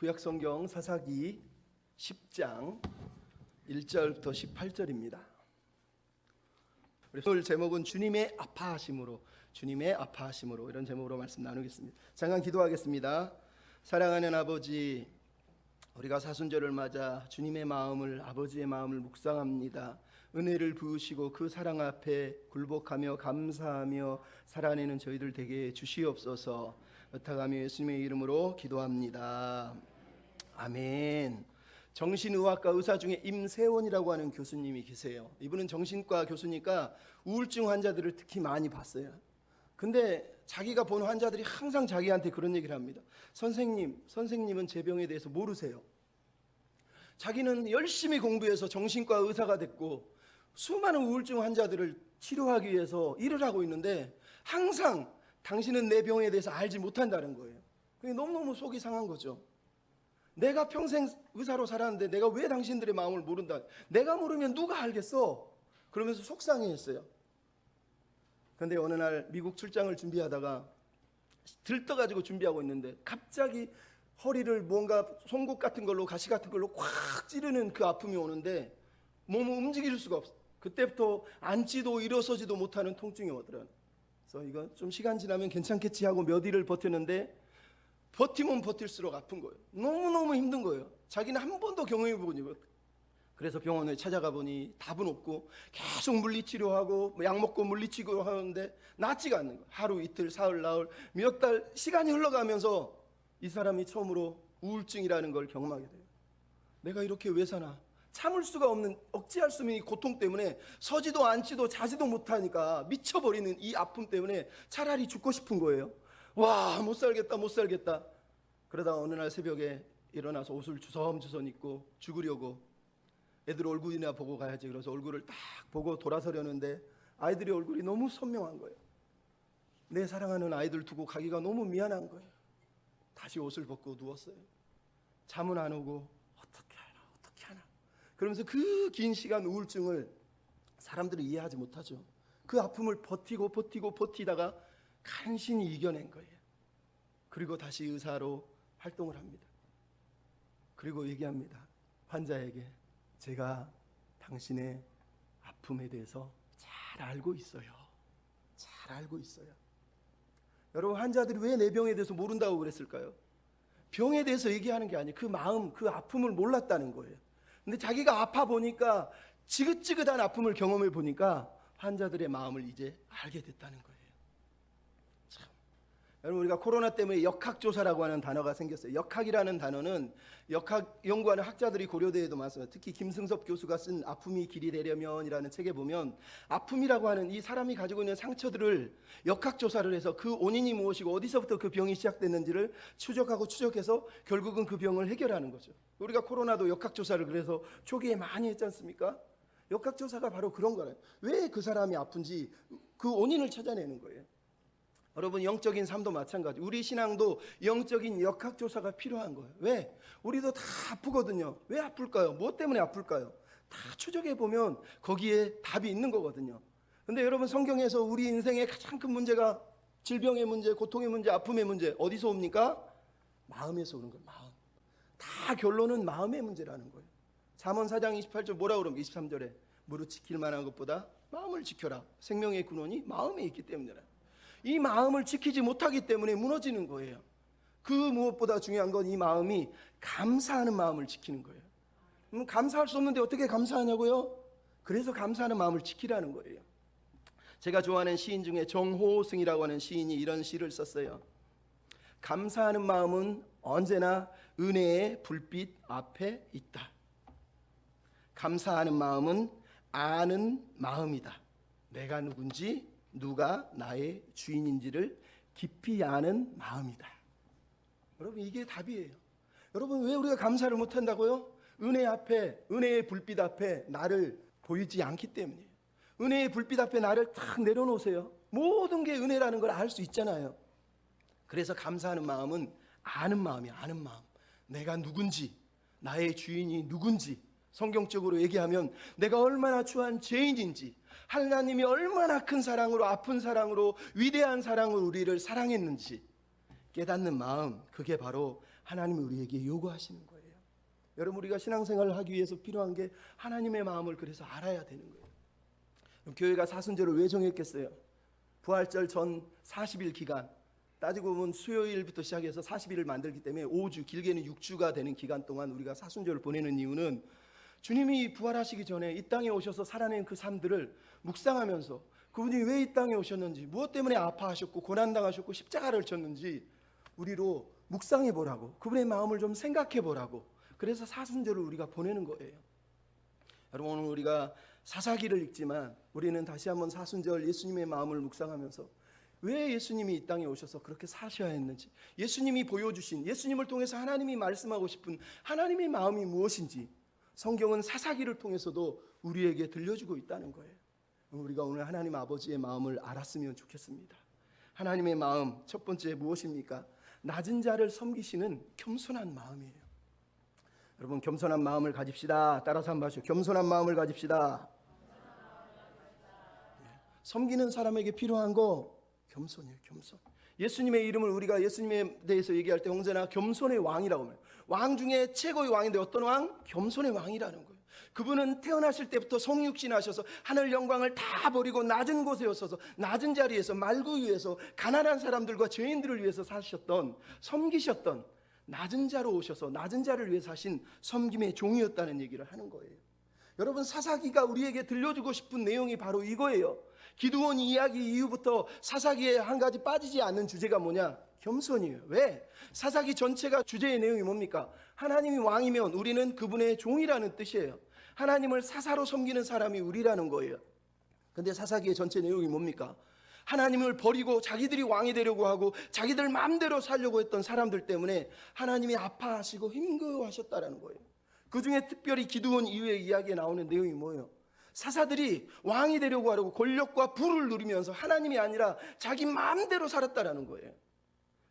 구약성경 사사기 10장 1절부터 18절입니다. 오늘 제목은 주님의 아파하심으로 이런 제목으로 말씀 나누겠습니다. 잠깐 기도하겠습니다. 사랑하는 아버지, 우리가 사순절을 맞아 주님의 마음을, 아버지의 마음을 묵상합니다. 은혜를 부으시고 그 사랑 앞에 굴복하며 감사하며 살아내는 저희들 되게 주시옵소서. 부탁하며 예수님의 이름으로 기도합니다. 아멘. 정신의학과 의사 중에 임세원이라고 하는 교수님이 계세요. 이분은 정신과 교수니까 우울증 환자들을 특히 많이 봤어요. 근데 자기가 본 환자들이 항상 자기한테 그런 얘기를 합니다. 선생님은 제 병에 대해서 모르세요. 자기는 열심히 공부해서 정신과 의사가 됐고 수많은 우울증 환자들을 치료하기 위해서 일을 하고 있는데 항상 당신은 내 병에 대해서 알지 못한다는 거예요. 그게 너무너무 속이 상한 거죠. 내가 평생 의사로 살았는데 내가 왜 당신들의 마음을 모른다? 내가 모르면 누가 알겠어? 그러면서 속상해했어요. 그런데 어느 날 미국 출장을 준비하다가 들떠가지고 준비하고 있는데 갑자기 허리를 뭔가 송곳 같은 걸로, 가시 같은 걸로 꽉 찌르는 그 아픔이 오는데 몸을 움직일 수가 없어. 그때부터 앉지도 일어서지도 못하는 통증이 오더라고요. 그래서 이거 좀 시간 지나면 괜찮겠지 하고 몇 일을 버텼는데 버티면 버틸수록 아픈 거예요. 너무너무 힘든 거예요. 자기는 한 번도 경험해보고. 그래서 병원에 찾아가 보니 답은 없고 계속 물리치료하고 약 먹고 물리치료 하는데 낫지가 않는 거예요. 하루 이틀 사흘 나흘 몇 달 시간이 흘러가면서 이 사람이 처음으로 우울증이라는 걸 경험하게 돼요. 내가 이렇게 왜 사나? 참을 수가 없는, 억제할 수 없는 이 고통 때문에 서지도 앉지도 자지도 못하니까 미쳐버리는 이 아픔 때문에 차라리 죽고 싶은 거예요. 와, 못 살겠다. 그러다가 어느 날 새벽에 일어나서 옷을 주섬주섬 입고 죽으려고 애들 얼굴이나 보고 가야지. 그래서 얼굴을 딱 보고 돌아서려는데 아이들의 얼굴이 너무 선명한 거예요. 내 사랑하는 아이들 두고 가기가 너무 미안한 거예요. 다시 옷을 벗고 누웠어요. 잠은 안 오고 어떻게 하나 그러면서 그 긴 시간 우울증을 사람들이 이해하지 못하죠. 그 아픔을 버티다가 간신히 이겨낸 거예요. 그리고 다시 의사로 활동을 합니다. 그리고 얘기합니다. 환자에게, 제가 당신의 아픔에 대해서 잘 알고 있어요. 여러분, 환자들이 왜 내 병에 대해서 모른다고 그랬을까요? 병에 대해서 얘기하는 게 아니에요. 그 마음, 그 아픔을 몰랐다는 거예요. 근데 자기가 아파 보니까, 지긋지긋한 아픔을 경험해 보니까 환자들의 마음을 이제 알게 됐다는 거예요. 참. 여러분, 우리가 코로나 때문에 역학조사라고 하는 단어가 생겼어요. 역학이라는 단어는 역학 연구하는 학자들이 고려대에도 많습니다. 특히 김승섭 교수가 쓴 아픔이 길이 되려면이라는 책에 보면 아픔이라고 하는 이 사람이 가지고 있는 상처들을 역학조사를 해서 그 원인이 무엇이고 어디서부터 그 병이 시작됐는지를 추적해서 결국은 그 병을 해결하는 거죠. 우리가 코로나도 역학조사를 그래서 초기에 많이 했지 않습니까? 역학조사가 바로 그런 거예요. 왜 그 사람이 아픈지 그 원인을 찾아내는 거예요. 여러분, 영적인 삶도 마찬가지. 우리 신앙도 영적인 역학조사가 필요한 거예요. 왜? 우리도 다 아프거든요. 왜 아플까요? 무엇 때문에 아플까요? 다 추적해보면 거기에 답이 있는 거거든요. 근데 여러분, 성경에서 우리 인생의 가장 큰 문제가 질병의 문제, 고통의 문제, 아픔의 문제 어디서 옵니까? 마음에서 오는 거예요. 마음. 다 결론은 마음의 문제라는 거예요. 잠언 4장 28절 뭐라고 그럽니까? 23절에 무릇 지킬 만한 것보다 마음을 지켜라. 생명의 근원이 마음에 있기 때문이라. 이 마음을 지키지 못하기 때문에 무너지는 거예요. 그 무엇보다 중요한 건 이 마음이 감사하는 마음을 지키는 거예요. 감사할 수 없는데 어떻게 감사하냐고요? 그래서 감사하는 마음을 지키라는 거예요. 제가 좋아하는 시인 중에 정호승이라고 하는 시인이 이런 시를 썼어요. 감사하는 마음은 언제나 은혜의 불빛 앞에 있다. 감사하는 마음은 아는 마음이다. 내가 누군지, 누가 나의 주인인지를 깊이 아는 마음이다. 여러분, 이게 답이에요. 여러분, 왜 우리가 감사를 못한다고요? 은혜 앞에, 은혜의 불빛 앞에 나를 보이지 않기 때문이에요. 은혜의 불빛 앞에 나를 탁 내려놓으세요. 모든 게 은혜라는 걸 알 수 있잖아요. 그래서 감사하는 마음은 아는 마음이야. 아는 마음. 내가 누군지, 나의 주인이 누군지, 성경적으로 얘기하면 내가 얼마나 추한 죄인인지, 하나님이 얼마나 큰 사랑으로, 아픈 사랑으로, 위대한 사랑으로 우리를 사랑했는지 깨닫는 마음, 그게 바로 하나님이 우리에게 요구하시는 거예요. 여러분, 우리가 신앙생활을 하기 위해서 필요한 게 하나님의 마음을 그래서 알아야 되는 거예요. 교회가 사순절을 왜 정했겠어요? 부활절 전 40일 기간, 따지고 보면 수요일부터 시작해서 40일을 만들기 때문에 5주, 길게는 6주가 되는 기간 동안 우리가 사순절을 보내는 이유는 주님이 부활하시기 전에 이 땅에 오셔서 살아낸 그 삶들을 묵상하면서 그분이 왜 이 땅에 오셨는지, 무엇 때문에 아파하셨고 고난당하셨고 십자가를 졌는지 우리로 묵상해 보라고, 그분의 마음을 좀 생각해 보라고, 그래서 사순절을 우리가 보내는 거예요. 여러분, 오늘 우리가 사사기를 읽지만 우리는 다시 한번 사순절 예수님의 마음을 묵상하면서 왜 예수님이 이 땅에 오셔서 그렇게 사셔야 했는지, 예수님이 보여주신, 예수님을 통해서 하나님이 말씀하고 싶은 하나님의 마음이 무엇인지 성경은 사사기를 통해서도 우리에게 들려주고 있다는 거예요. 우리가 오늘 하나님 아버지의 마음을 알았으면 좋겠습니다. 하나님의 마음 첫 번째 무엇입니까? 낮은 자를 섬기시는 겸손한 마음이에요. 여러분, 겸손한 마음을 가집시다. 따라서 한번 하시죠. 겸손한 마음을 가집시다. 섬기는 사람에게 필요한 거 겸손이에요. 겸손. 예수님의 이름을 우리가 예수님에 대해서 얘기할 때 언제나 겸손의 왕이라고 해요. 왕 중에 최고의 왕인데 어떤 왕? 겸손의 왕이라는 거예요. 그분은 태어나실 때부터 성육신하셔서 하늘 영광을 다 버리고 낮은 곳에 오셔서 낮은 자리에서 말구 위에서 가난한 사람들과 죄인들을 위해서 사셨던, 섬기셨던 낮은 자로 오셔서 낮은 자를 위해 사신 섬김의 종이었다는 얘기를 하는 거예요. 여러분, 사사기가 우리에게 들려주고 싶은 내용이 바로 이거예요. 기드온 이야기 이후부터 사사기에 한 가지 빠지지 않는 주제가 뭐냐? 겸손이에요. 왜? 사사기 전체가 주제의 내용이 뭡니까? 하나님이 왕이면 우리는 그분의 종이라는 뜻이에요. 하나님을 사사로 섬기는 사람이 우리라는 거예요. 근데 사사기의 전체 내용이 뭡니까? 하나님을 버리고 자기들이 왕이 되려고 하고 자기들 마음대로 살려고 했던 사람들 때문에 하나님이 아파하시고 힘겨워하셨다라는 거예요. 그 중에 특별히 기드온 이후의 이야기에 나오는 내용이 뭐예요? 사사들이 왕이 되려고 하려고 권력과 부를 누리면서 하나님이 아니라 자기 마음대로 살았다라는 거예요.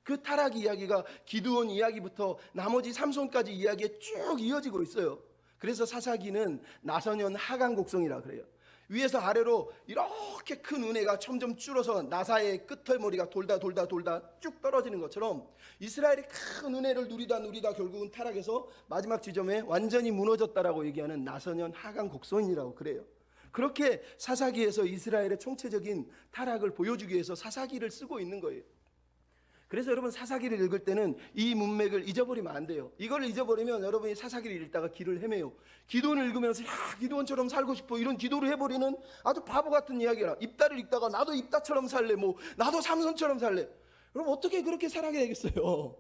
그 타락 이야기가 기드온 이야기부터 나머지 삼손까지 이야기에 쭉 이어지고 있어요. 그래서 사사기는 나선현 하강 곡성이라 그래요. 위에서 아래로 이렇게 큰 은혜가 점점 줄어서 나사의 끝머리가 돌다 쭉 떨어지는 것처럼 이스라엘이 큰 은혜를 누리다 결국은 타락해서 마지막 지점에 완전히 무너졌다라고 얘기하는 나선현 하강 곡선이라고 그래요. 그렇게 사사기에서 이스라엘의 총체적인 타락을 보여주기 위해서 사사기를 쓰고 있는 거예요. 그래서 여러분, 사사기를 읽을 때는 이 문맥을 잊어버리면 안 돼요. 이걸 잊어버리면 여러분이 사사기를 읽다가 길을 헤매요. 기도를 읽으면서 기도원처럼 살고 싶어, 이런 기도를 해버리는 아주 바보 같은 이야기라. 입다를 읽다가 나도 입다처럼 살래, 나도 삼손처럼 살래. 여러분, 어떻게 그렇게 살아야 되겠어요?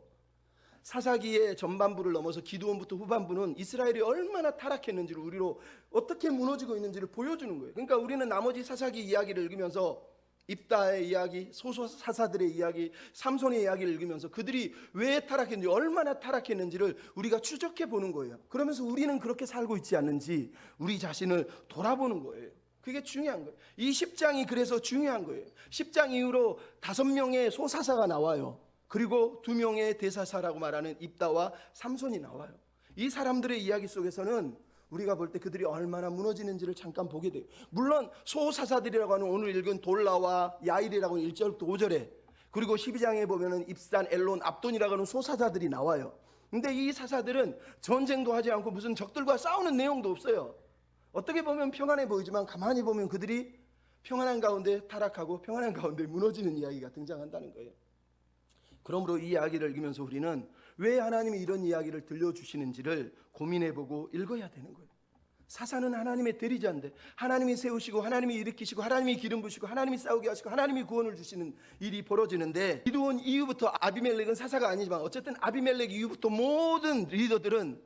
사사기의 전반부를 넘어서 기드온부터 후반부는 이스라엘이 얼마나 타락했는지를, 우리로 어떻게 무너지고 있는지를 보여주는 거예요. 그러니까 우리는 나머지 사사기 이야기를 읽으면서 입다의 이야기, 소소사사들의 이야기, 삼손의 이야기를 읽으면서 그들이 왜 타락했는지, 얼마나 타락했는지를 우리가 추적해 보는 거예요. 그러면서 우리는 그렇게 살고 있지 않는지 우리 자신을 돌아보는 거예요. 그게 중요한 거예요. 이 10장이 그래서 중요한 거예요. 10장 이후로 5명의 소사사가 나와요. 그리고 2명의 대사사라고 말하는 입다와 삼손이 나와요. 이 사람들의 이야기 속에서는 우리가 볼 때 그들이 얼마나 무너지는지를 잠깐 보게 돼요. 물론 소사사들이라고 하는 오늘 읽은 돌라와 야일이라고 하는 1절부터 5절에, 그리고 12장에 보면은 입산, 엘론, 압돈이라고 하는 소사사들이 나와요. 근데 이 사사들은 전쟁도 하지 않고 무슨 적들과 싸우는 내용도 없어요. 어떻게 보면 평안해 보이지만 가만히 보면 그들이 평안한 가운데 타락하고 평안한 가운데 무너지는 이야기가 등장한다는 거예요. 그러므로 이 이야기를 읽으면서 우리는 왜 하나님이 이런 이야기를 들려주시는지를 고민해보고 읽어야 되는 거예요. 사사는 하나님의 대리자인데 하나님이 세우시고 하나님이 일으키시고 하나님이 기름 부시고 하나님이 싸우게 하시고 하나님이 구원을 주시는 일이 벌어지는데, 기드온 이후부터 아비멜렉은 사사가 아니지만 어쨌든 아비멜렉 이후부터 모든 리더들은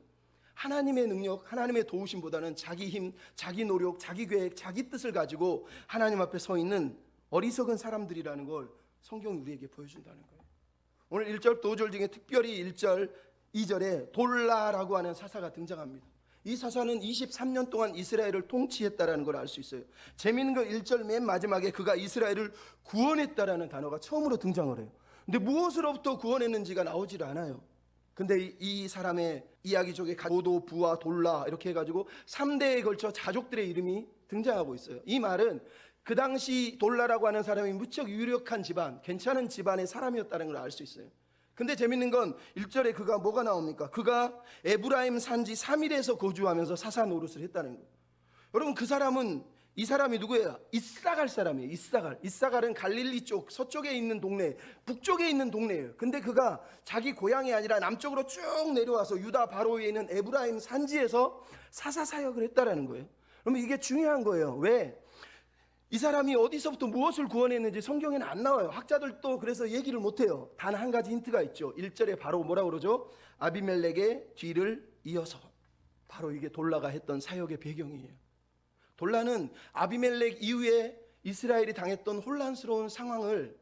하나님의 능력, 하나님의 도우심보다는 자기 힘, 자기 노력, 자기 계획, 자기 뜻을 가지고 하나님 앞에 서 있는 어리석은 사람들이라는 걸 성경이 우리에게 보여준다는 거예요. 오늘 1절, 5절 중에 특별히 1절, 2절에 돌라라고 하는 사사가 등장합니다. 이 사사는 23년 동안 이스라엘을 통치했다라는 걸 알 수 있어요. 재미있는 거 1절 맨 마지막에 그가 이스라엘을 구원했다라는 단어가 처음으로 등장을 해요. 근데 무엇으로부터 구원했는지가 나오질 않아요. 근데 이 사람의 이야기 속에 도도, 부와 돌라 이렇게 해가지고 3대에 걸쳐 자족들의 이름이 등장하고 있어요. 이 말은 그 당시 돌라라고 하는 사람이 무척 유력한 집안, 괜찮은 집안의 사람이었다는 걸 알 수 있어요. 근데 재밌는 건 1절에 그가 뭐가 나옵니까? 그가 에브라임 산지 3일에서 거주하면서 사사 노릇을 했다는 거예요. 여러분, 이 사람이 누구예요? 이사갈 사람이에요. 이사갈은 갈릴리 쪽 서쪽에 있는 동네, 북쪽에 있는 동네예요. 근데 그가 자기 고향이 아니라 남쪽으로 쭉 내려와서 유다 바로 위에 있는 에브라임 산지에서 사사 사역을 했다라는 거예요. 그러면 이게 중요한 거예요. 왜? 이 사람이 어디서부터 무엇을 구원했는지 성경에는 안 나와요. 학자들도 그래서 얘기를 못해요. 단 한 가지 힌트가 있죠. 1절에 바로 뭐라고 그러죠? 아비멜렉의 뒤를 이어서. 바로 이게 돌라가 했던 사역의 배경이에요. 돌라는 아비멜렉 이후에 이스라엘이 당했던 혼란스러운 상황을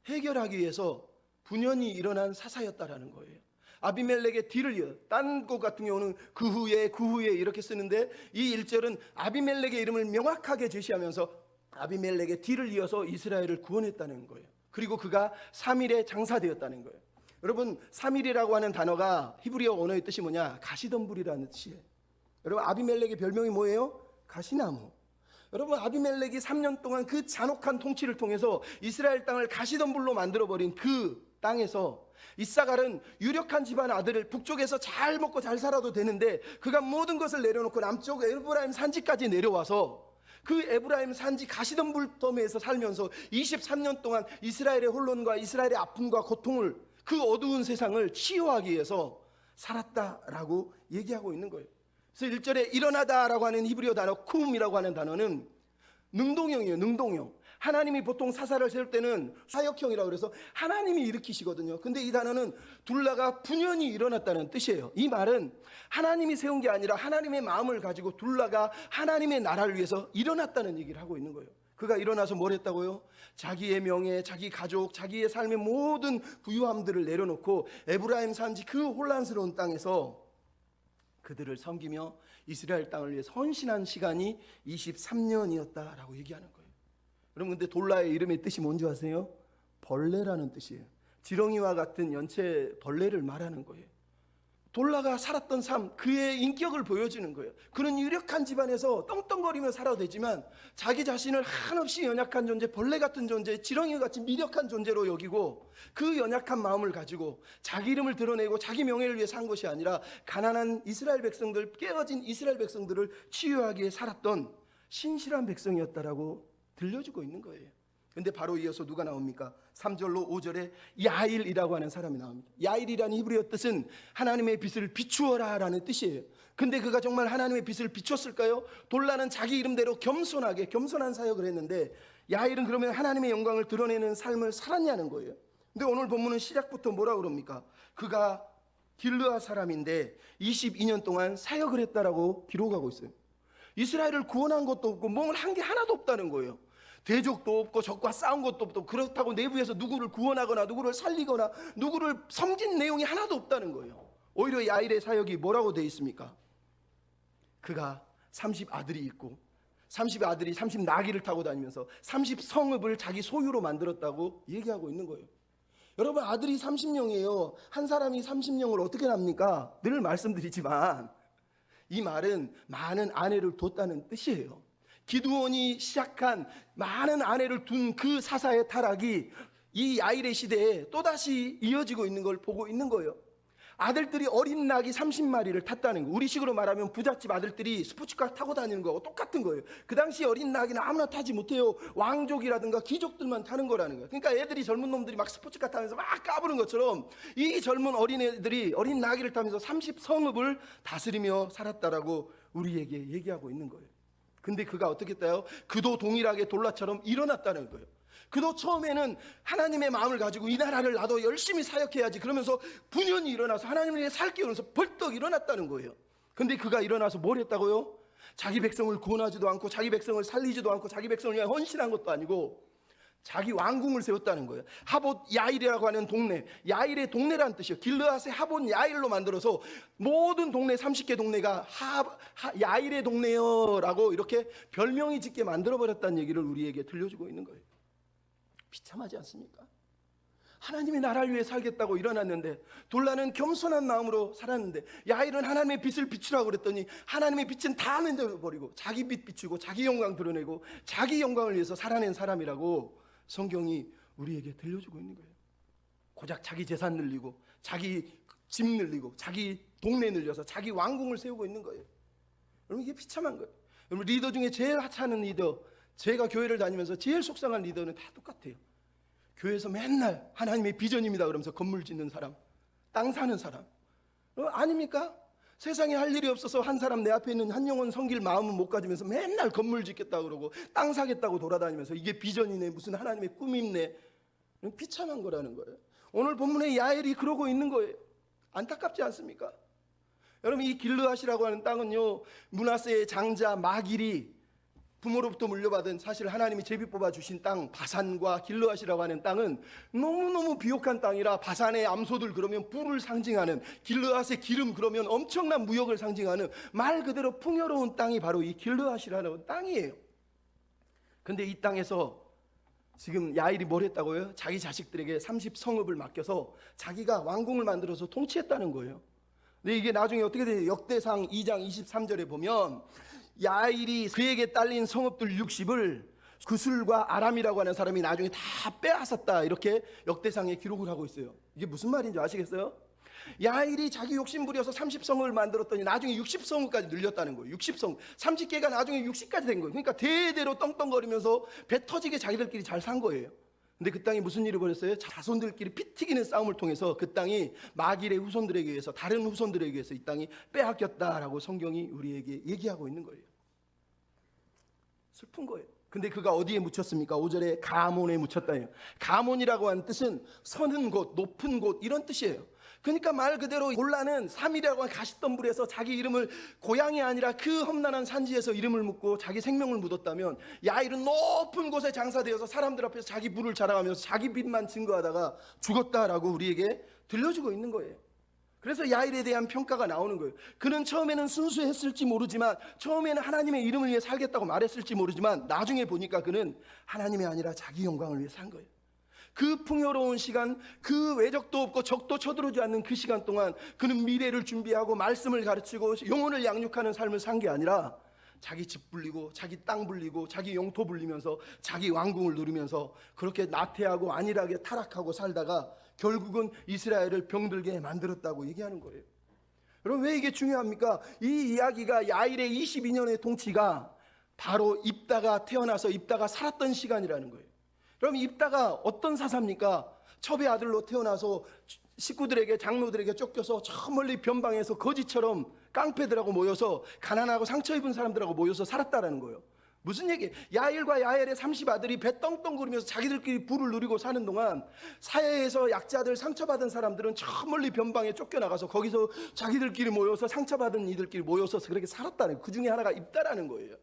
해결하기 위해서 분연히 일어난 사사였다라는 거예요. 아비멜렉의 뒤를 이어. 딴 것 같은 경우는 그 후에 이렇게 쓰는데 이 1절은 아비멜렉의 이름을 명확하게 제시하면서 아비멜렉의 뒤를 이어서 이스라엘을 구원했다는 거예요. 그리고 그가 3일에 장사되었다는 거예요. 여러분, 3일이라고 하는 단어가 히브리어 언어의 뜻이 뭐냐? 가시덤불이라는 뜻이에요. 여러분, 아비멜렉의 별명이 뭐예요? 가시나무. 여러분, 아비멜렉이 3년 동안 그 잔혹한 통치를 통해서 이스라엘 땅을 가시덤불로 만들어버린 그 땅에서 이사갈은 유력한 집안 아들을 북쪽에서 잘 먹고 잘 살아도 되는데 그가 모든 것을 내려놓고 남쪽 에브라임 산지까지 내려와서 그 에브라임 산지 가시덤불더미에서 살면서 23년 동안 이스라엘의 혼돈과 이스라엘의 아픔과 고통을, 그 어두운 세상을 치유하기 위해서 살았다라고 얘기하고 있는 거예요. 그래서 1절에 일어나다라고 하는 히브리어 단어 쿰이라고 하는 단어는 능동형이에요. 능동형. 하나님이 보통 사사를 세울 때는 사역형이라고 그래서 하나님이 일으키시거든요. 근데 이 단어는 둘라가 분연히 일어났다는 뜻이에요. 이 말은 하나님이 세운 게 아니라 하나님의 마음을 가지고 둘라가 하나님의 나라를 위해서 일어났다는 얘기를 하고 있는 거예요. 그가 일어나서 뭘 했다고요? 자기의 명예, 자기 가족, 자기의 삶의 모든 부유함들을 내려놓고 에브라임 산지 그 혼란스러운 땅에서 그들을 섬기며 이스라엘 땅을 위해 헌신한 시간이 23년이었다라고 얘기하는 거예요. 여러분, 근데 돌라의 이름의 뜻이 뭔지 아세요? 벌레라는 뜻이에요. 지렁이와 같은 연체 벌레를 말하는 거예요. 돌라가 살았던 삶, 그의 인격을 보여주는 거예요. 그는 유력한 집안에서 떵떵거리며 살아도 되지만 자기 자신을 한없이 연약한 존재, 벌레 같은 존재, 지렁이같이 미력한 존재로 여기고 그 연약한 마음을 가지고 자기 이름을 드러내고 자기 명예를 위해 산 것이 아니라 가난한 이스라엘 백성들, 깨어진 이스라엘 백성들을 치유하기 위해 살았던 신실한 백성이었다라고 들려주고 있는 거예요. 근데 바로 이어서 누가 나옵니까? 3절로 5절에 야일이라고 하는 사람이 나옵니다. 야일이라는 히브리어 뜻은 하나님의 빛을 비추어라 라는 뜻이에요. 근데 그가 정말 하나님의 빛을 비췄을까요? 돌라는 자기 이름대로 겸손한 사역을 했는데 야일은 그러면 하나님의 영광을 드러내는 삶을 살았냐는 거예요. 근데 오늘 본문은 시작부터 뭐라고 그럽니까? 그가 길르아 사람인데 22년 동안 사역을 했다라고 기록하고 있어요. 이스라엘을 구원한 것도 없고 몸을 한 게 하나도 없다는 거예요. 대적도 없고 적과 싸운 것도 없고 그렇다고 내부에서 누구를 구원하거나 누구를 살리거나 누구를 섬긴 내용이 하나도 없다는 거예요. 오히려 야일의 사역이 뭐라고 되어 있습니까? 그가 30아들이 있고 30아들이 30나귀를 타고 다니면서 30성읍을 자기 소유로 만들었다고 얘기하고 있는 거예요. 여러분, 아들이 30명이에요. 한 사람이 30명을 어떻게 납니까? 늘 말씀드리지만 이 말은 많은 아내를 뒀다는 뜻이에요. 기드온이 시작한 많은 아내를 둔 그 사사의 타락이 이 야일의 시대에 또다시 이어지고 있는 걸 보고 있는 거예요. 아들들이 어린 낙이 30마리를 탔다는 거. 우리식으로 말하면 부잣집 아들들이 스포츠카 타고 다니는 거하고 똑같은 거예요. 그 당시 어린 낙이는 아무나 타지 못해요. 왕족이라든가 귀족들만 타는 거라는 거예요. 그러니까 애들이, 젊은 놈들이 막 스포츠카 타면서 막 까부는 것처럼 이 젊은 어린애들이 어린 나귀를 타면서 30성읍을 다스리며 살았다라고 우리에게 얘기하고 있는 거예요. 근데 그가 어떻게 했다요? 그도 동일하게 돌라처럼 일어났다는 거예요. 그도 처음에는 하나님의 마음을 가지고 이 나라를 나도 열심히 사역해야지 그러면서 분연히 일어나서 하나님을 위해 살기 위해서 벌떡 일어났다는 거예요. 근데 그가 일어나서 뭘 했다고요? 자기 백성을 구원하지도 않고 자기 백성을 살리지도 않고 자기 백성을 위해 헌신한 것도 아니고 자기 왕궁을 세웠다는 거예요. 하봇 야일이라고 하는 동네, 야일의 동네라는 뜻이에요. 길르앗의 하봇 야일로 만들어서 모든 동네 30개 동네가 야일의 동네여라고 이렇게 별명이 짓게 만들어버렸다는 얘기를 우리에게 들려주고 있는 거예요. 비참하지 않습니까? 하나님의 나라를 위해 살겠다고 일어났는데 돌라는 겸손한 마음으로 살았는데 야일은 하나님의 빛을 비추라고 그랬더니 하나님의 빛은 다 내버리고 자기 빛 비추고 자기 영광 드러내고 자기 영광을 위해서 살아낸 사람이라고 성경이 우리에게 들려주고 있는 거예요. 고작 자기 재산 늘리고 자기 집 늘리고 자기 동네 늘려서 자기 왕궁을 세우고 있는 거예요. 여러분 이게 비참한 거예요. 여러분 리더 중에 제일 하찮은 리더, 제가 교회를 다니면서 제일 속상한 리더는 다 똑같아요. 교회에서 맨날 하나님의 비전입니다 그러면서 건물 짓는 사람, 땅 사는 사람. 아닙니까? 세상에 할 일이 없어서 한 사람 내 앞에 있는 한 영혼 섬길 마음은 못 가지면서 맨날 건물 짓겠다고 그러고 땅 사겠다고 돌아다니면서 이게 비전이네, 무슨 하나님의 꿈이네. 비참한 거라는 거예요. 오늘 본문의 야엘이 그러고 있는 거예요. 안타깝지 않습니까? 여러분 이 길르앗이라고 하는 땅은요, 므낫세의 장자 마길이 부모로부터 물려받은, 사실 하나님이 제비 뽑아 주신 땅 바산과 길르앗이라고 하는 땅은 너무너무 비옥한 땅이라 바산의 암소들 그러면 뿔을 상징하는, 길르앗의 기름 그러면 엄청난 무역을 상징하는 말 그대로 풍요로운 땅이 바로 이 길르앗이라는 땅이에요. 근데 이 땅에서 지금 야일이 뭘 했다고요? 자기 자식들에게 30성읍을 맡겨서 자기가 왕궁을 만들어서 통치했다는 거예요. 근데 이게 나중에 어떻게 돼요? 역대상 2장 23절에 보면 야일이 그에게 딸린 성읍들 60을 구술과 아람이라고 하는 사람이 나중에 다 빼앗았다, 이렇게 역대상에 기록을 하고 있어요. 이게 무슨 말인지 아시겠어요? 야일이 자기 욕심 부려서 30성을 만들었더니 나중에 60성까지 늘렸다는 거예요. 60성, 30개가 나중에 60까지 된 거예요. 그러니까 대대로 떵떵거리면서 배 터지게 자기들끼리 잘 산 거예요. 근데 그 땅이 무슨 일을 벌였어요? 자손들끼리 피 튀기는 싸움을 통해서 그 땅이 마길의 후손들에게 의해서, 다른 후손들에게 의해서 이 땅이 빼앗겼다라고 성경이 우리에게 얘기하고 있는 거예요. 슬픈 거예요. 근데 그가 어디에 묻혔습니까? 5절에 가몬에 묻혔다예요. 가몬이라고 하는 뜻은 서는 곳, 높은 곳, 이런 뜻이에요. 그러니까 말 그대로 골라는 3이라고 하는 가시덤불에서 자기 이름을, 고향이 아니라 그 험난한 산지에서 이름을 묻고 자기 생명을 묻었다면, 야일은 높은 곳에 장사되어서 사람들 앞에서 자기 부를 자랑하면서 자기 빚만 증거하다가 죽었다라고 우리에게 들려주고 있는 거예요. 그래서 야일에 대한 평가가 나오는 거예요. 그는 처음에는 순수했을지 모르지만, 처음에는 하나님의 이름을 위해 살겠다고 말했을지 모르지만, 나중에 보니까 그는 하나님이 아니라 자기 영광을 위해 산 거예요. 그 풍요로운 시간, 그 외적도 없고 적도 쳐들어오지 않는 그 시간 동안 그는 미래를 준비하고 말씀을 가르치고 영혼을 양육하는 삶을 산 게 아니라 자기 집 불리고 자기 땅 불리고 자기 영토 불리면서 자기 왕궁을 누리면서 그렇게 나태하고 안일하게 타락하고 살다가 결국은 이스라엘을 병들게 만들었다고 얘기하는 거예요. 여러분 왜 이게 중요합니까? 이 이야기가 야일의 22년의 통치가 바로 입다가 태어나서 입다가 살았던 시간이라는 거예요. 그럼 입다가 어떤 사사입니까? 첩의 아들로 태어나서 식구들에게, 장로들에게 쫓겨서 저 멀리 변방에서 거지처럼 깡패들하고 모여서, 가난하고 상처 입은 사람들하고 모여서 살았다라는 거예요. 무슨 얘기예요? 야일과 야엘의 30아들이 배 떵떵 구르면서 자기들끼리 부를 누리고 사는 동안 사회에서 약자들, 상처받은 사람들은 저 멀리 변방에 쫓겨나가서 거기서 자기들끼리 모여서, 상처받은 이들끼리 모여서 그렇게 살았다는 거예요. 그 중에 하나가 입다라는 거예요.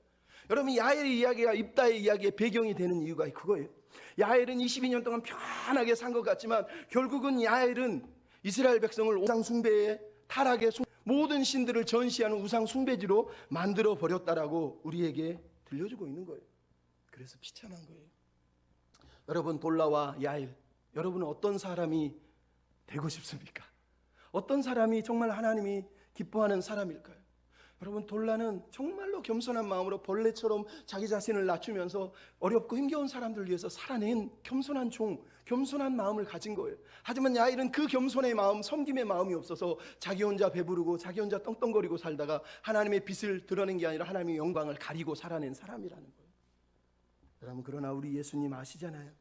여러분 야엘의 이야기가 입다의 이야기의 배경이 되는 이유가 그거예요. 야엘은 22년 동안 편하게 산 것 같지만 결국은 야엘은 이스라엘 백성을 우상 숭배에, 타락에, 모든 신들을 전시하는 우상 숭배지로 만들어 버렸다라고 우리에게 들려주고 있는 거예요. 그래서 비참한 거예요. 여러분 돌라와 야엘, 여러분은 어떤 사람이 되고 싶습니까? 어떤 사람이 정말 하나님이 기뻐하는 사람일까요? 여러분 돌라는 정말로 겸손한 마음으로 벌레처럼 자기 자신을 낮추면서 어렵고 힘겨운 사람들을 위해서 살아낸 겸손한 종, 겸손한 마음을 가진 거예요. 하지만 야일은 그 겸손의 마음, 섬김의 마음이 없어서 자기 혼자 배부르고 자기 혼자 떵떵거리고 살다가 하나님의 빛을 드러낸 게 아니라 하나님의 영광을 가리고 살아낸 사람이라는 거예요. 여러분 그러나 우리 예수님 아시잖아요.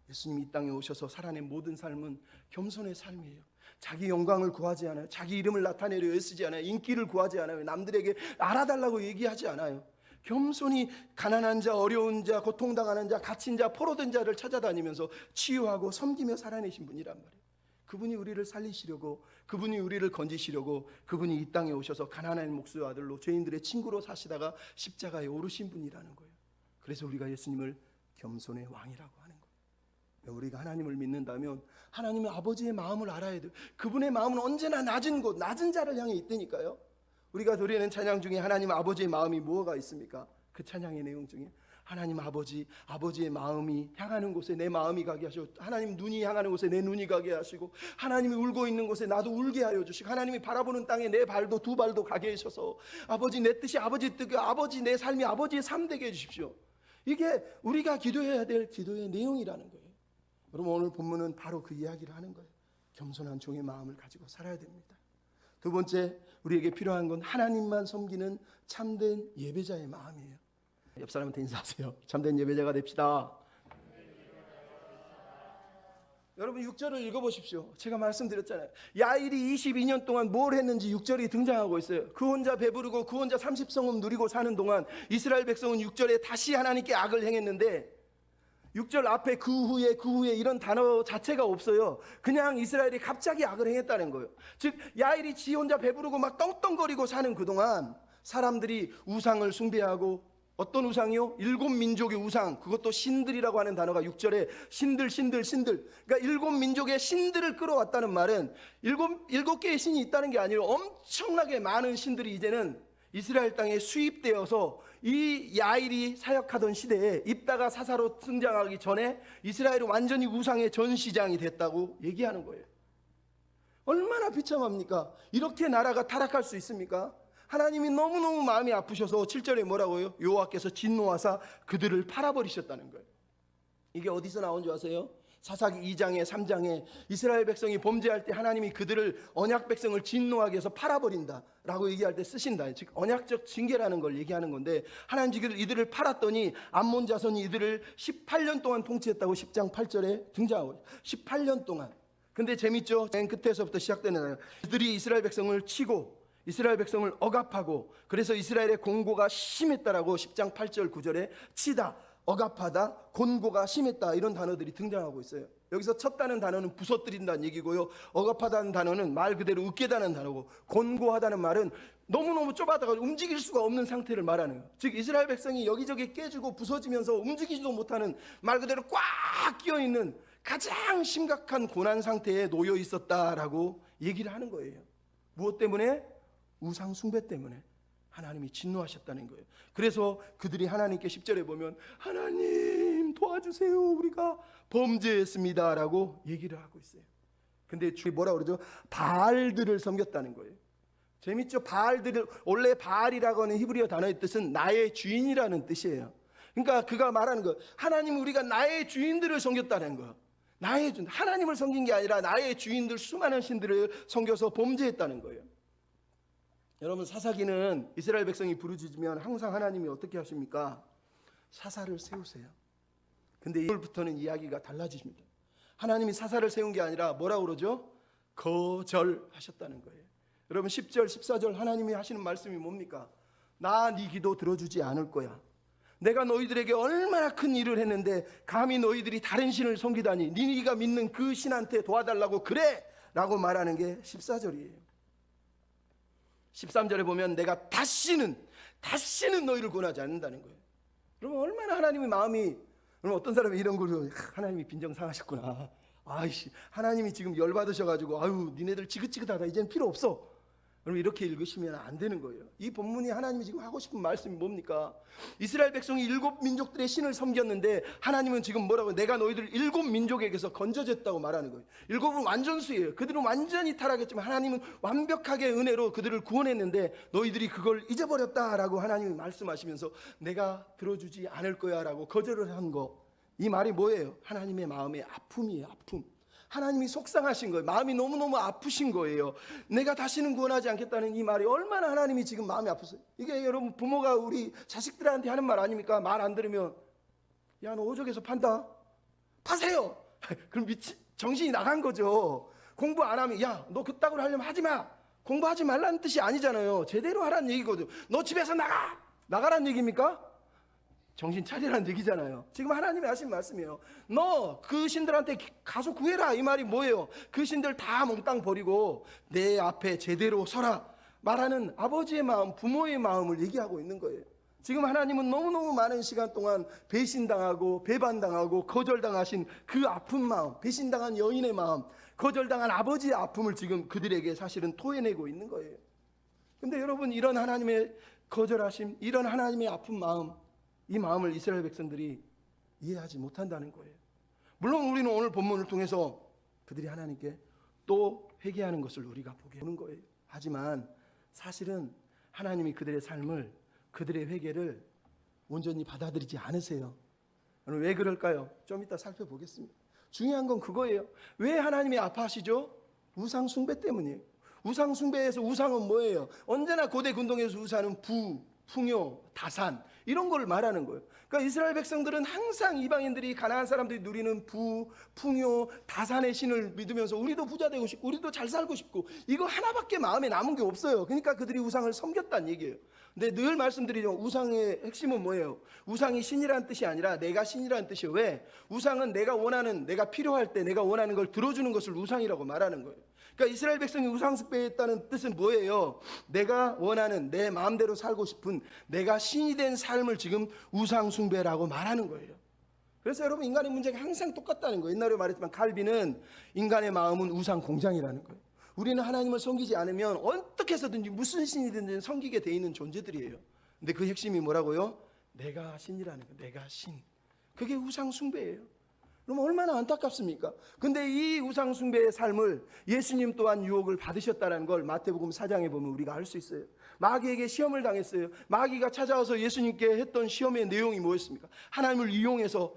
예수님 이 땅에 오셔서 살아낸 모든 삶은 겸손의 삶이에요. 자기 영광을 구하지 않아요. 자기 이름을 나타내려 애쓰지 않아요. 인기를 구하지 않아요. 남들에게 알아달라고 얘기하지 않아요. 겸손히 가난한 자, 어려운 자, 고통당하는 자, 갇힌 자, 포로된 자를 찾아다니면서 치유하고 섬기며 살아내신 분이란 말이에요. 그분이 우리를 살리시려고, 그분이 우리를 건지시려고, 그분이 이 땅에 오셔서 가난한 목수의 아들로 죄인들의 친구로 사시다가 십자가에 오르신 분이라는 거예요. 그래서 우리가 예수님을 겸손의 왕이라고 하는 거예요. 우리가 하나님을 믿는다면 하나님의 아버지의 마음을 알아야 돼요. 그분의 마음은 언제나 낮은 곳, 낮은 자를 향해 있다니까요. 우리가 드리는 찬양 중에 하나님 아버지의 마음이 뭐가 있습니까? 그 찬양의 내용 중에 하나님 아버지, 아버지의 마음이 향하는 곳에 내 마음이 가게 하시고, 하나님 눈이 향하는 곳에 내 눈이 가게 하시고, 하나님이 울고 있는 곳에 나도 울게 하여 주시고, 하나님이 바라보는 땅에 내 발도 두 발도 가게 하셔서 아버지 내 뜻이 아버지 뜻, 아버지 내 삶이 아버지의 삶 되게 해주십시오. 이게 우리가 기도해야 될 기도의 내용이라는 거예요. 여러분 오늘 본문은 바로 그 이야기를 하는 거예요. 겸손한 종의 마음을 가지고 살아야 됩니다. 두 번째, 우리에게 필요한 건 하나님만 섬기는 참된 예배자의 마음이에요. 옆 사람한테 인사하세요. 참된 예배자가 됩시다. 여러분 6절을 읽어보십시오. 제가 말씀드렸잖아요. 야일이 22년 동안 뭘 했는지 6절이 등장하고 있어요. 그 혼자 배부르고 그 혼자 30성읍 누리고 사는 동안 이스라엘 백성은 6절에 다시 하나님께 악을 행했는데 6절 앞에 그 후에 이런 단어 자체가 없어요. 그냥 이스라엘이 갑자기 악을 행했다는 거예요. 즉 야일이 지 혼자 배부르고 막 떵떵거리고 사는 그동안 사람들이 우상을 숭배하고, 어떤 우상이요? 7민족의 우상, 그것도 신들이라고 하는 단어가 6절에 신들. 그러니까 7민족의 신들을 끌어왔다는 말은 7개의 신이 있다는 게 아니라 엄청나게 많은 신들이 이제는 이스라엘 땅에 수입되어서 이 야일이 사역하던 시대에 입다가 사사로 등장하기 전에 이스라엘은 완전히 우상의 전시장이 됐다고 얘기하는 거예요. 얼마나 비참합니까? 이렇게 나라가 타락할 수 있습니까? 하나님이 너무너무 마음이 아프셔서 7절에 뭐라고요? 여호와께서 진노하사 그들을 팔아버리셨다는 거예요. 이게 어디서 나온 줄 아세요? 사사기 2장에 3장에 이스라엘 백성이 범죄할 때 하나님이 그들을 언약 백성을 진노하게 해서 팔아버린다 라고 얘기할 때 쓰신다. 즉 언약적 징계라는 걸 얘기하는 건데, 하나님 이들을 팔았더니 암몬 자손이 이들을 18년 동안 통치했다고 10장 8절에 등장하고, 18년 동안. 근데 재밌죠? 맨 끝에서부터 시작되는 거예요. 그들이 이스라엘 백성을 치고 이스라엘 백성을 억압하고, 그래서 이스라엘의 공고가 심했다라고 10장 8절 9절에 치다, 억압하다, 곤고가 심했다, 이런 단어들이 등장하고 있어요. 여기서 쳤다는 단어는 부서뜨린다는 얘기고요, 억압하다는 단어는 말 그대로 으깨다는 단어고, 곤고하다는 말은 너무너무 좁아다가 움직일 수가 없는 상태를 말하는 거예요. 즉 이스라엘 백성이 여기저기 깨지고 부서지면서 움직이지도 못하는, 말 그대로 꽉 끼어있는 가장 심각한 고난 상태에 놓여 있었다라고 얘기를 하는 거예요. 무엇 때문에? 우상 숭배 때문에 하나님이 진노하셨다는 거예요. 그래서 그들이 하나님께 10절에 보면 하나님 도와주세요, 우리가 범죄했습니다 라고 얘기를 하고 있어요. 근데 주님 뭐라 그러죠? 바알들을 섬겼다는 거예요. 재밌죠? 바알들을, 원래 바알이라고 하는 히브리어 단어의 뜻은 나의 주인이라는 뜻이에요. 그러니까 그가 말하는 거, 하나님 우리가 나의 주인들을 섬겼다는 거예요. 나의 주인, 하나님을 섬긴 게 아니라 나의 주인들, 수많은 신들을 섬겨서 범죄했다는 거예요. 여러분 사사기는 이스라엘 백성이 부르짖으면 항상 하나님이 어떻게 하십니까? 사사를 세우세요. 근데 이걸부터는 이야기가 달라집니다. 하나님이 사사를 세운 게 아니라 뭐라고 그러죠? 거절하셨다는 거예요. 여러분 10절 14절 하나님이 하시는 말씀이 뭡니까? 나 네 기도 들어주지 않을 거야. 내가 너희들에게 얼마나 큰 일을 했는데 감히 너희들이 다른 신을 섬기다니, 네가 믿는 그 신한테 도와달라고 그래 라고 말하는 게 14절이에요 13절에 보면 내가 다시는 너희를 권하지 않는다는 거예요. 그러면 얼마나 하나님의 마음이, 그럼 어떤 사람이 이런 걸로 하나님이 빈정상하셨구나, 아이씨 하나님이 지금 열받으셔가지고 아유 니네들 지긋지긋하다 이제는 필요 없어, 그럼 이렇게 읽으시면 안 되는 거예요. 이 본문이 하나님이 지금 하고 싶은 말씀이 뭡니까? 이스라엘 백성이 7민족들의 신을 섬겼는데 하나님은 지금 뭐라고? 내가 너희들 7민족에게서 건져졌다고 말하는 거예요. 7은 완전수예요. 그들은 완전히 타락했지만 하나님은 완벽하게 은혜로 그들을 구원했는데 너희들이 그걸 잊어버렸다라고 하나님이 말씀하시면서 내가 들어주지 않을 거야 라고 거절을 한 거, 이 말이 뭐예요? 하나님의 마음의 아픔이에요. 아픔. 하나님이 속상하신 거예요. 마음이 너무너무 아프신 거예요. 내가 다시는 구원하지 않겠다는 이 말이 얼마나 하나님이 지금 마음이 아프세요. 이게 여러분 부모가 우리 자식들한테 하는 말 아닙니까? 말 안 들으면 야 너 오죽해서 판다, 파세요. 그럼 정신이 나간 거죠. 공부 안 하면 야 너 그따구로 하려면 하지마, 공부하지 말라는 뜻이 아니잖아요. 제대로 하라는 얘기거든요. 너 집에서 나가라는 얘기입니까? 정신 차리라는 얘기잖아요. 지금 하나님이 하신 말씀이에요. 너 그 신들한테 가서 구해라, 이 말이 뭐예요? 그 신들 다 몽땅 버리고 내 앞에 제대로 서라 말하는 아버지의 마음, 부모의 마음을 얘기하고 있는 거예요. 지금 하나님은 너무너무 많은 시간 동안 배신당하고 배반당하고 거절당하신 그 아픈 마음, 배신당한 여인의 마음, 거절당한 아버지의 아픔을 지금 그들에게 사실은 토해내고 있는 거예요. 근데 여러분 이런 하나님의 거절하심, 이런 하나님의 아픈 마음, 이 마음을 이스라엘 백성들이 이해하지 못한다는 거예요. 물론 우리는 오늘 본문을 통해서 그들이 하나님께 또 회개하는 것을 우리가 보는 거예요. 하지만 사실은 하나님이 그들의 삶을, 그들의 회개를 온전히 받아들이지 않으세요. 왜 그럴까요? 좀 이따 살펴보겠습니다. 중요한 건 그거예요. 왜 하나님이 아파하시죠? 우상 숭배 때문이에요. 우상 숭배에서 우상은 뭐예요? 언제나 고대 근동에서 우상은 풍요, 다산 이런 걸 말하는 거예요. 그러니까 이스라엘 백성들은 항상 이방인들이 가나안 사람들이 누리는 풍요, 다산의 신을 믿으면서 우리도 부자 되고 싶고 우리도 잘 살고 싶고 이거 하나밖에 마음에 남은 게 없어요. 그러니까 그들이 우상을 섬겼다는 얘기예요. 근데 늘 말씀드리죠. 우상의 핵심은 뭐예요? 우상이 신이라는 뜻이 아니라 내가 신이라는 뜻이에요. 왜? 우상은 내가 원하는, 내가 필요할 때 내가 원하는 걸 들어주는 것을 우상이라고 말하는 거예요. 그러니까 이스라엘 백성이 우상 숭배했다는 뜻은 뭐예요? 내가 원하는 내 마음대로 살고 싶은 내가 신이 된 삶을 지금 우상 숭배라고 말하는 거예요. 그래서 여러분 인간의 문제가 항상 똑같다는 거예요. 옛날에 말했지만 칼빈은 인간의 마음은 우상 공장이라는 거예요. 우리는 하나님을 섬기지 않으면 어떻게 해서든지 무슨 신이든지 섬기게 돼 있는 존재들이에요. 근데 그 핵심이 뭐라고요? 내가 신이라는 거예요. 내가 신. 그게 우상 숭배예요. 그럼 얼마나 안타깝습니까? 근데 이 우상 숭배의 삶을 예수님 또한 유혹을 받으셨다는 걸 마태복음 4장에 보면 우리가 알 수 있어요. 마귀에게 시험을 당했어요. 마귀가 찾아와서 예수님께 했던 시험의 내용이 뭐였습니까? 하나님을 이용해서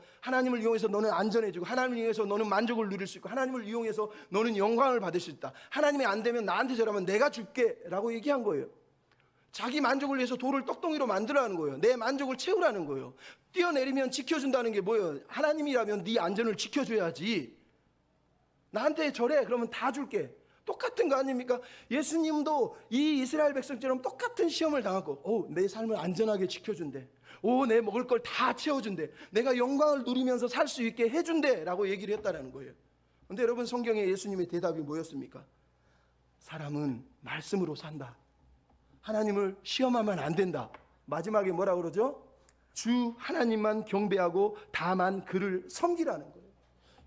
너는 안전해지고, 하나님을 이용해서 너는 만족을 누릴 수 있고, 하나님을 이용해서 너는 영광을 받을 수 있다. 하나님이 안 되면 나한테 절하면 내가 줄게 라고 얘기한 거예요. 자기 만족을 위해서 돌을 떡덩이로 만들어라는 거예요. 내 만족을 채우라는 거예요. 뛰어내리면 지켜준다는 게 뭐예요? 하나님이라면 네 안전을 지켜줘야지. 나한테 절해. 그러면 다 줄게. 똑같은 거 아닙니까? 예수님도 이 이스라엘 백성처럼 똑같은 시험을 당하고 내 삶을 안전하게 지켜준대. 내 먹을 걸 다 채워준대. 내가 영광을 누리면서 살 수 있게 해준대 라고 얘기를 했다는 거예요. 근데 여러분 성경에 예수님의 대답이 뭐였습니까? 사람은 말씀으로 산다. 하나님을 시험하면 안 된다. 마지막에 뭐라고 그러죠? 주 하나님만 경배하고 다만 그를 섬기라는 거예요.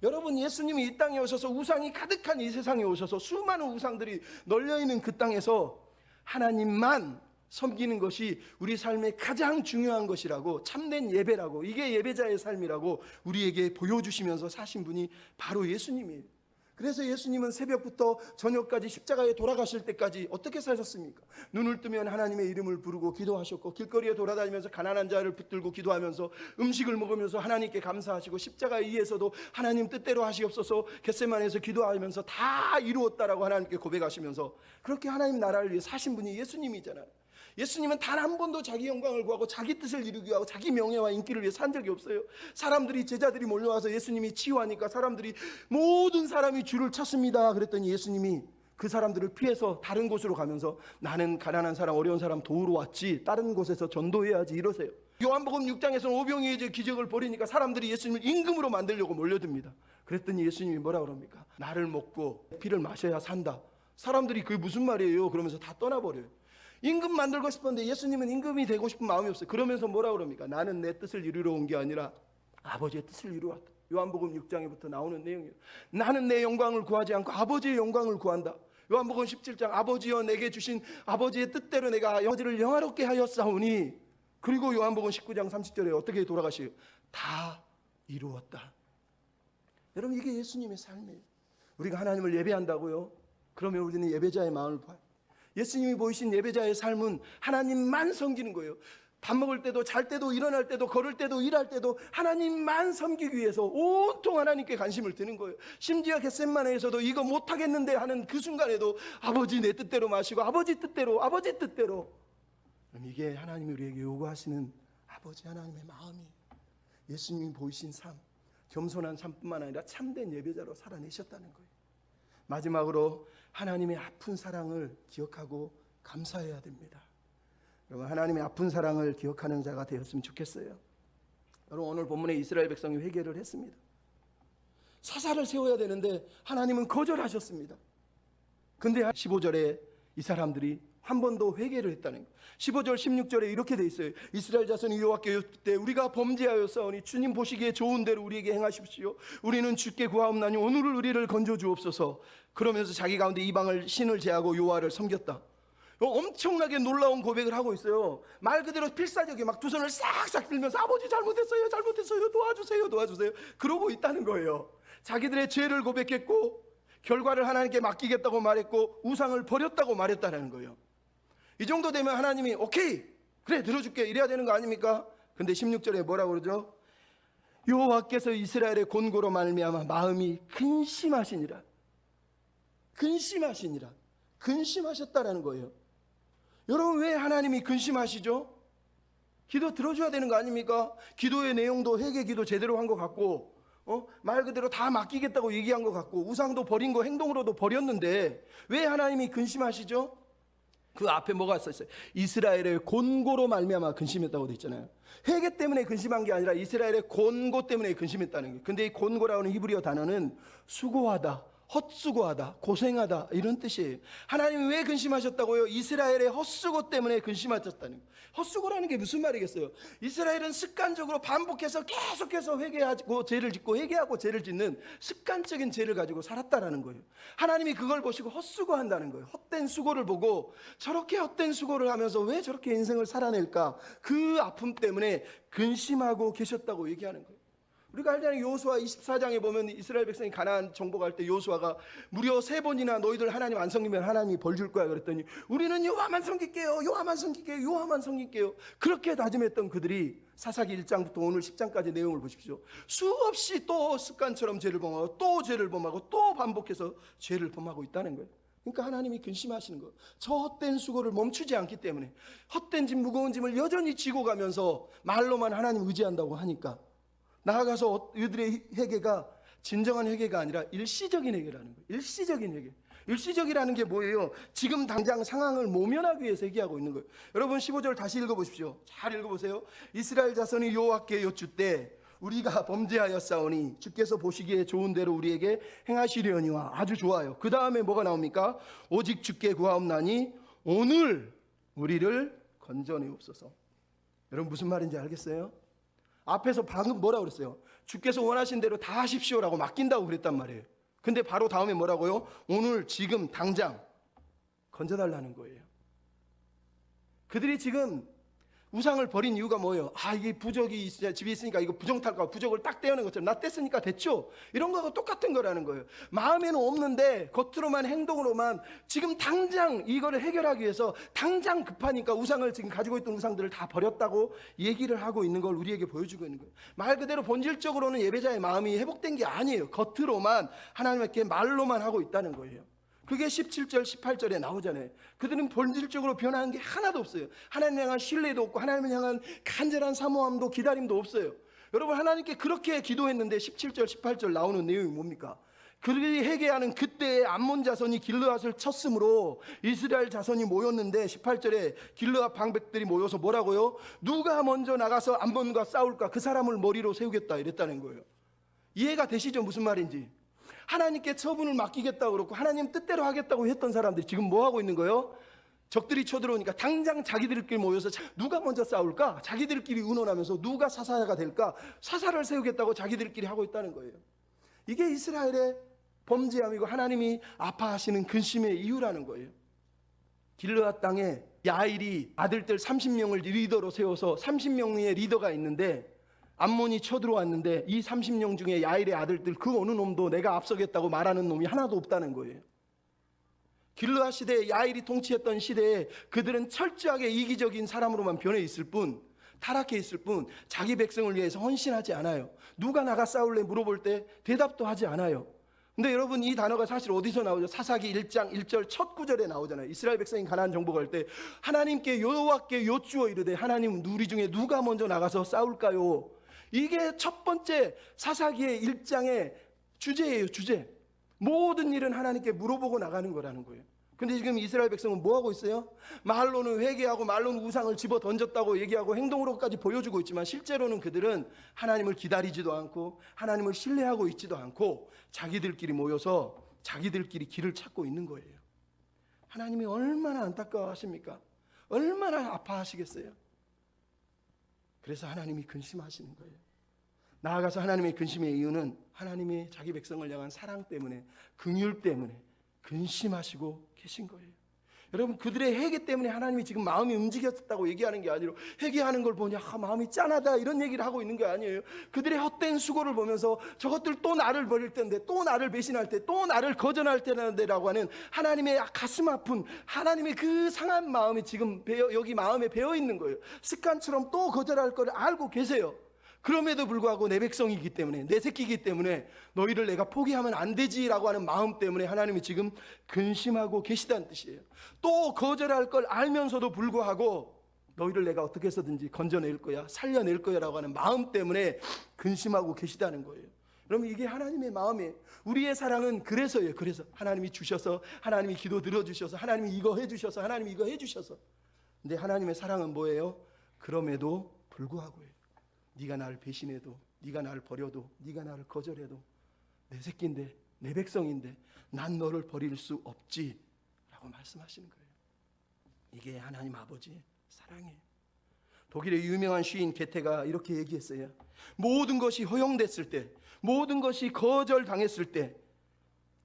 여러분 예수님이 이 땅에 오셔서 우상이 가득한 이 세상에 오셔서 수많은 우상들이 널려있는 그 땅에서 하나님만 섬기는 것이 우리 삶의 가장 중요한 것이라고, 참된 예배라고, 이게 예배자의 삶이라고 우리에게 보여주시면서 사신 분이 바로 예수님이에요. 그래서 예수님은 새벽부터 저녁까지 십자가에 돌아가실 때까지 어떻게 사셨습니까? 눈을 뜨면 하나님의 이름을 부르고 기도하셨고, 길거리에 돌아다니면서 가난한 자를 붙들고 기도하면서, 음식을 먹으면서 하나님께 감사하시고, 십자가 위에서도 하나님 뜻대로 하시옵소서 겟세마네에서 기도하면서 다 이루었다라고 하나님께 고백하시면서 그렇게 하나님 나라를 위해 사신 분이 예수님이잖아요. 예수님은 단 한 번도 자기 영광을 구하고 자기 뜻을 이루기 위하고 자기 명예와 인기를 위해 산 적이 없어요. 제자들이 몰려와서 예수님이 치유하니까 모든 사람이 줄을 쳤습니다. 그랬더니 예수님이 그 사람들을 피해서 다른 곳으로 가면서 나는 가난한 사람, 어려운 사람 도우러 왔지 다른 곳에서 전도해야지 이러세요. 요한복음 6장에서는 오병이의 기적을 벌이니까 사람들이 예수님을 임금으로 만들려고 몰려듭니다. 그랬더니 예수님이 뭐라 그럽니까? 나를 먹고 피를 마셔야 산다. 사람들이 그게 무슨 말이에요? 그러면서 다 떠나버려요. 임금 만들고 싶었는데 예수님은 임금이 되고 싶은 마음이 없어요. 그러면서 뭐라 그럽니까? 나는 내 뜻을 이루러 온 게 아니라 아버지의 뜻을 이루러 왔다. 요한복음 6장에부터 나오는 내용이에요. 나는 내 영광을 구하지 않고 아버지의 영광을 구한다. 요한복음 17장 아버지여 내게 주신 아버지의 뜻대로 내가 아버지를 영화롭게 하였사오니, 그리고 요한복음 19장 30절에 어떻게 돌아가시요? 다 이루었다. 여러분 이게 예수님의 삶이에요. 우리가 하나님을 예배한다고요? 그러면 우리는 예배자의 마음을 봐요. 예수님이 보이신 예배자의 삶은 하나님만 섬기는 거예요. 밥 먹을 때도 잘 때도 일어날 때도 걸을 때도 일할 때도 하나님만 섬기기 위해서 온통 하나님께 관심을 드는 거예요. 심지어 겟세마네에서도 이거 못하겠는데 하는 그 순간에도 아버지 내 뜻대로 마시고 아버지 뜻대로. 그럼 이게 하나님이 우리에게 요구하시는 아버지 하나님의 마음이, 예수님이 보이신 삶, 겸손한 삶뿐만 아니라 참된 예배자로 살아내셨다는 거예요. 마지막으로 하나님의 아픈 사랑을 기억하고 감사해야 됩니다. 여러분 하나님의 아픈 사랑을 기억하는 자가 되었으면 좋겠어요. 여러분 오늘 본문에 이스라엘 백성이 회개를 했습니다. 사사를 세워야 되는데 하나님은 거절하셨습니다. 근데 15절에 이 사람들이 한 번 더 회개를 했다는 거예요. 15절 16절에 이렇게 돼 있어요. 이스라엘 자손이 여호와께 여쭈되 우리가 범죄하였사오니 주님 보시기에 좋은 대로 우리에게 행하십시오. 우리는 주께 구하옵나니 오늘을 우리를 건져 주옵소서. 그러면서 자기 가운데 이방을 신을 제하고 여호와를 섬겼다. 엄청나게 놀라운 고백을 하고 있어요. 말 그대로 필사적이 막 두 손을 싹싹 들면서 아버지 잘못했어요 도와주세요 그러고 있다는 거예요. 자기들의 죄를 고백했고 결과를 하나님께 맡기겠다고 말했고 우상을 버렸다고 말했다는 거예요. 이 정도 되면 하나님이 오케이 그래 들어줄게 이래야 되는 거 아닙니까? 근데 16절에 뭐라고 그러죠? 여호와께서 이스라엘의 곤고로 말미암아 마음이 근심하시니라. 근심하시니라. 근심하셨다라는 거예요. 여러분, 왜 하나님이 근심하시죠? 기도 들어줘야 되는 거 아닙니까? 기도의 내용도 회개 기도 제대로 한 것 같고, 말 그대로 다 맡기겠다고 얘기한 것 같고, 우상도 버린 거 행동으로도 버렸는데 왜 하나님이 근심하시죠? 그 앞에 뭐가 있었어요? 이스라엘의 곤고로 말미암아 근심했다고 돼 있잖아요. 회개 때문에 근심한 게 아니라 이스라엘의 곤고 때문에 근심했다는 거예요. 근데 이 곤고라는 히브리어 단어는 수고하다, 헛수고하다, 고생하다 이런 뜻이에요. 하나님이 왜 근심하셨다고요? 이스라엘의 헛수고 때문에 근심하셨다는 거예요. 헛수고라는 게 무슨 말이겠어요? 이스라엘은 습관적으로 반복해서 계속해서 회개하고 죄를 짓고 회개하고 죄를 짓는 습관적인 죄를 가지고 살았다라는 거예요. 하나님이 그걸 보시고 헛수고한다는 거예요. 헛된 수고를 보고 저렇게 헛된 수고를 하면서 왜 저렇게 인생을 살아낼까? 그 아픔 때문에 근심하고 계셨다고 얘기하는 거예요. 우리가 알잖아요. 여호수아 24장에 보면 이스라엘 백성이 가나안 정복할 때 여호수아가 무려 3번이나 너희들 하나님 안 섬기면 하나님이 벌 줄 거야 그랬더니 우리는 여호와만 섬길게요, 여호와만 섬길게요, 여호와만 섬길게요. 그렇게 다짐했던 그들이 사사기 1장부터 오늘 10장까지 내용을 보십시오. 수없이 또 습관처럼 죄를 범하고 또 죄를 범하고 또 반복해서 죄를 범하고 있다는 거예요. 그러니까 하나님이 근심하시는 거예요. 저 헛된 수고를 멈추지 않기 때문에 헛된 짐 무거운 짐을 여전히 지고 가면서 말로만 하나님 의지한다고 하니까 나아가서 이들의 회개가 진정한 회개가 아니라 일시적인 회개라는 거예요. 일시적인 회개. 일시적이라는 게 뭐예요? 지금 당장 상황을 모면하기 위해서 회개하고 있는 거예요. 여러분 15절 다시 읽어보십시오. 잘 읽어보세요. 이스라엘 자손이 여호와께 여쭈되 우리가 범죄하였사오니 주께서 보시기에 좋은 대로 우리에게 행하시려니와. 아주 좋아요. 그 다음에 뭐가 나옵니까? 오직 주께 구하옵나니 오늘 우리를 건져내옵소서. 여러분 무슨 말인지 알겠어요? 앞에서 방금 뭐라고 그랬어요? 주께서 원하신 대로 다 하십시오라고 맡긴다고 그랬단 말이에요. 근데 바로 다음에 뭐라고요? 오늘 지금 당장 건져달라는 거예요. 그들이 지금 우상을 버린 이유가 뭐예요? 이게 부적이 집에 있으니까 이거 부정 탈까 부적을 딱 떼어낸 것처럼 나 뗐으니까 됐죠? 이런 거하고 똑같은 거라는 거예요. 마음에는 없는데 겉으로만 행동으로만 지금 당장 이거를 해결하기 위해서 당장 급하니까 우상을 지금 가지고 있던 우상들을 다 버렸다고 얘기를 하고 있는 걸 우리에게 보여주고 있는 거예요. 말 그대로 본질적으로는 예배자의 마음이 회복된 게 아니에요. 겉으로만 하나님께 말로만 하고 있다는 거예요. 그게 17절 18절에 나오잖아요. 그들은 본질적으로 변한 게 하나도 없어요. 하나님 향한 신뢰도 없고 하나님을 향한 간절한 사모함도 기다림도 없어요. 여러분 하나님께 그렇게 기도했는데 17절 18절 나오는 내용이 뭡니까? 그들이 회개하는 그때에 암몬 자손이 길르앗을 쳤으므로 이스라엘 자손이 모였는데 18절에 길르앗 방백들이 모여서 뭐라고요? 누가 먼저 나가서 암몬과 싸울까? 그 사람을 머리로 세우겠다 이랬다는 거예요. 이해가 되시죠? 무슨 말인지. 하나님께 처분을 맡기겠다고 그렇고 하나님 뜻대로 하겠다고 했던 사람들이 지금 뭐 하고 있는 거예요? 적들이 쳐들어오니까 당장 자기들끼리 모여서 누가 먼저 싸울까? 자기들끼리 의논하면서 누가 사사가 될까? 사사를 세우겠다고 자기들끼리 하고 있다는 거예요. 이게 이스라엘의 범죄함이고 하나님이 아파하시는 근심의 이유라는 거예요. 길르앗 땅에 야일이 아들들 30명을 리더로 세워서 30명의 리더가 있는데 암몬이 쳐들어왔는데 이 30명 중에 야일의 아들들 그 어느 놈도 내가 앞서겠다고 말하는 놈이 하나도 없다는 거예요. 길르앗 시대에 야일이 통치했던 시대에 그들은 철저하게 이기적인 사람으로만 변해 있을 뿐, 타락해 있을 뿐 자기 백성을 위해서 헌신하지 않아요. 누가 나가 싸울래 물어볼 때 대답도 하지 않아요. 근데 여러분 이 단어가 사실 어디서 나오죠? 사사기 1장 1절 첫 구절에 나오잖아요. 이스라엘 백성이 가나안 정복할 때 하나님께 여호와께 여쭈어 이르되 하나님 우리 중에 누가 먼저 나가서 싸울까요? 이게 첫 번째 사사기의 1장의 주제예요. 주제. 모든 일은 하나님께 물어보고 나가는 거라는 거예요. 근데 지금 이스라엘 백성은 뭐 하고 있어요? 말로는 회개하고 말로는 우상을 집어 던졌다고 얘기하고 행동으로까지 보여주고 있지만 실제로는 그들은 하나님을 기다리지도 않고 하나님을 신뢰하고 있지도 않고 자기들끼리 모여서 자기들끼리 길을 찾고 있는 거예요. 하나님이 얼마나 안타까워하십니까? 얼마나 아파하시겠어요? 그래서 하나님이 근심하시는 거예요. 나아가서 하나님의 근심의 이유는 하나님의 자기 백성을 향한 사랑 때문에, 긍휼 때문에 근심하시고 계신 거예요. 여러분 그들의 회개 때문에 하나님이 지금 마음이 움직였다고 얘기하는 게 아니라 회개하는 걸 보니 마음이 짠하다 이런 얘기를 하고 있는 게 아니에요. 그들의 헛된 수고를 보면서 저것들 또 나를 버릴 텐데, 또 나를 배신할 때, 또 나를 거절할 때라고 하는 하나님의 가슴 아픈 하나님의 그 상한 마음이 지금 여기 마음에 배어 있는 거예요. 습관처럼 또 거절할 걸 알고 계세요. 그럼에도 불구하고 내 백성이기 때문에, 내 새끼이기 때문에 너희를 내가 포기하면 안 되지라고 하는 마음 때문에 하나님이 지금 근심하고 계시다는 뜻이에요. 또 거절할 걸 알면서도 불구하고 너희를 내가 어떻게 해서든지 건져낼 거야, 살려낼 거야 라고 하는 마음 때문에 근심하고 계시다는 거예요. 여러분, 이게 하나님의 마음이에요. 우리의 사랑은 그래서예요. 그래서 하나님이 주셔서, 하나님이 기도 들어주셔서, 하나님이 이거 해주셔서, 하나님이 이거 해주셔서. 근데 하나님의 사랑은 뭐예요? 그럼에도 불구하고예요. 네가 나를 배신해도, 네가 나를 버려도, 네가 나를 거절해도 내 새끼인데, 내 백성인데 난 너를 버릴 수 없지 라고 말씀하시는 거예요. 이게 하나님 아버지의 사랑이에요. 독일의 유명한 시인 게테가 이렇게 얘기했어요. 모든 것이 허용됐을 때, 모든 것이 거절당했을 때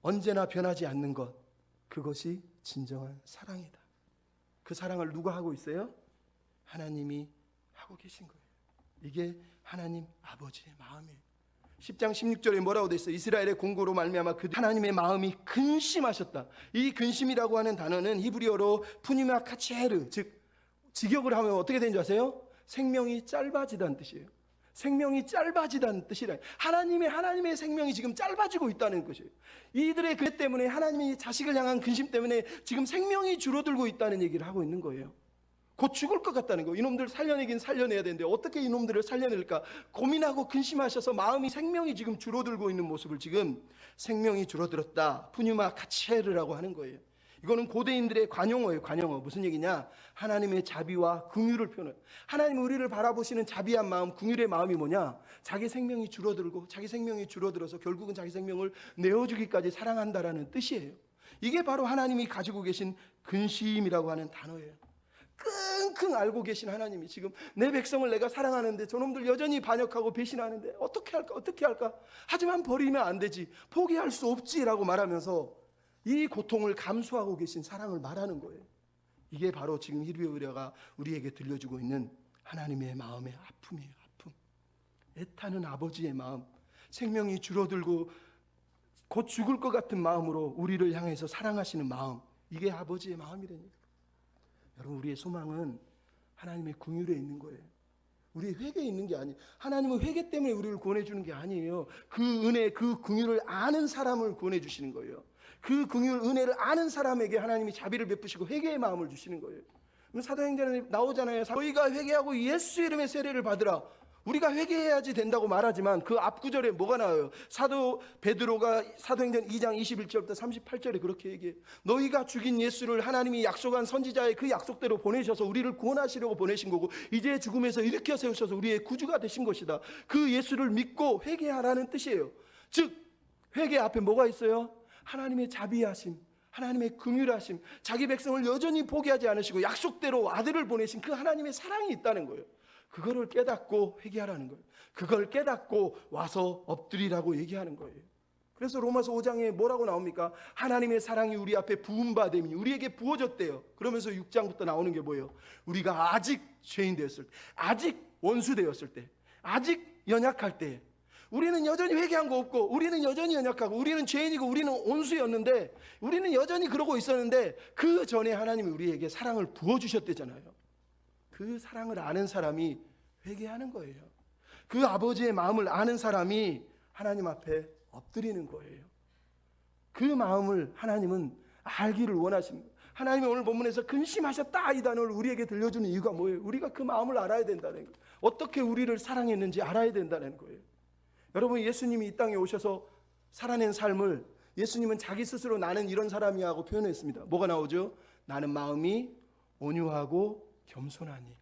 언제나 변하지 않는 것, 그것이 진정한 사랑이다. 그 사랑을 누가 하고 있어요? 하나님이 하고 계신 거예요. 이게 하나님 아버지의 마음이에요. 10장 16절에 뭐라고 돼 있어요? 이스라엘의 공고로 말미암아 그 하나님의 마음이 근심하셨다. 이 근심이라고 하는 단어는 히브리어로 푸니마 카체르, 즉 직역을 하면 어떻게 되는 줄 아세요? 생명이 짧아지다는 뜻이에요. 생명이 짧아지다는 뜻이라. 하나님의 생명이 지금 짧아지고 있다는 것이에요. 이들의 그 때문에, 하나님이 자식을 향한 근심 때문에 지금 생명이 줄어들고 있다는 얘기를 하고 있는 거예요. 곧 죽을 것 같다는 거예요. 이놈들 살려내긴 살려내야 되는데 어떻게 이놈들을 살려낼까 고민하고 근심하셔서 마음이, 생명이 지금 줄어들고 있는 모습을 지금 생명이 줄어들었다, 푸뉴마 카체르라고 하는 거예요. 이거는 고대인들의 관용어예요. 관용어. 무슨 얘기냐? 하나님의 자비와 긍휼을 표현해요. 하나님 우리를 바라보시는 자비한 마음, 긍휼의 마음이 뭐냐? 자기 생명이 줄어들고, 자기 생명이 줄어들어서 결국은 자기 생명을 내어주기까지 사랑한다라는 뜻이에요. 이게 바로 하나님이 가지고 계신 근심이라고 하는 단어예요. 끙끙 앓고 계신 하나님이 지금 내 백성을 내가 사랑하는데 저놈들 여전히 반역하고 배신하는데 어떻게 할까? 하지만 버리면 안 되지, 포기할 수 없지라고 말하면서 이 고통을 감수하고 계신 사랑을 말하는 거예요. 이게 바로 지금 히브리어가 우리에게 들려주고 있는 하나님의 마음의 아픔이에요. 아픔. 애타는 아버지의 마음, 생명이 줄어들고 곧 죽을 것 같은 마음으로 우리를 향해서 사랑하시는 마음, 이게 아버지의 마음이라니까. 여러분, 우리의 소망은 하나님의 긍휼에 있는 거예요. 우리의 회개에 있는 게 아니에요. 하나님은 회개 때문에 우리를 구원해 주는 게 아니에요. 그 은혜, 그 긍휼을 아는 사람을 구원해 주시는 거예요. 그 긍휼, 은혜를 아는 사람에게 하나님이 자비를 베푸시고 회개의 마음을 주시는 거예요. 사도행전에 나오잖아요. 너희가 회개하고 예수 이름의 세례를 받으라. 우리가 회개해야지 된다고 말하지만 그 앞 구절에 뭐가 나와요? 사도 베드로가 사도행전 2장 21절부터 38절에 그렇게 얘기해요. 너희가 죽인 예수를 하나님이 약속한 선지자의 그 약속대로 보내셔서 우리를 구원하시려고 보내신 거고, 이제 죽음에서 일으켜 세우셔서 우리의 구주가 되신 것이다. 그 예수를 믿고 회개하라는 뜻이에요. 즉 회개 앞에 뭐가 있어요? 하나님의 자비하심, 하나님의 긍휼하심, 자기 백성을 여전히 포기하지 않으시고 약속대로 아들을 보내신 그 하나님의 사랑이 있다는 거예요. 그거를 깨닫고 회개하라는 거예요. 그걸 깨닫고 와서 엎드리라고 얘기하는 거예요. 그래서 로마서 5장에 뭐라고 나옵니까? 하나님의 사랑이 우리 앞에 부음받음이 우리에게 부어졌대요. 그러면서 6장부터 나오는 게 뭐예요? 우리가 아직 죄인 되었을 때, 아직 원수 되었을 때, 아직 연약할 때, 우리는 여전히 회개한 거 없고, 우리는 여전히 연약하고, 우리는 죄인이고, 우리는 온수였는데, 우리는 여전히 그러고 있었는데, 그 전에 하나님이 우리에게 사랑을 부어주셨대잖아요. 그 사랑을 아는 사람이 회개하는 거예요. 그 아버지의 마음을 아는 사람이 하나님 앞에 엎드리는 거예요. 그 마음을 하나님은 알기를 원하시는 거예요. 하나님이 오늘 본문에서 근심하셨다 이 단어를 우리에게 들려주는 이유가 뭐예요? 우리가 그 마음을 알아야 된다는 거예요. 어떻게 우리를 사랑했는지 알아야 된다는 거예요. 여러분, 예수님이 이 땅에 오셔서 살아낸 삶을 예수님은 자기 스스로 나는 이런 사람이야 하고 표현했습니다. 뭐가 나오죠? 나는 마음이 온유하고 겸손하니.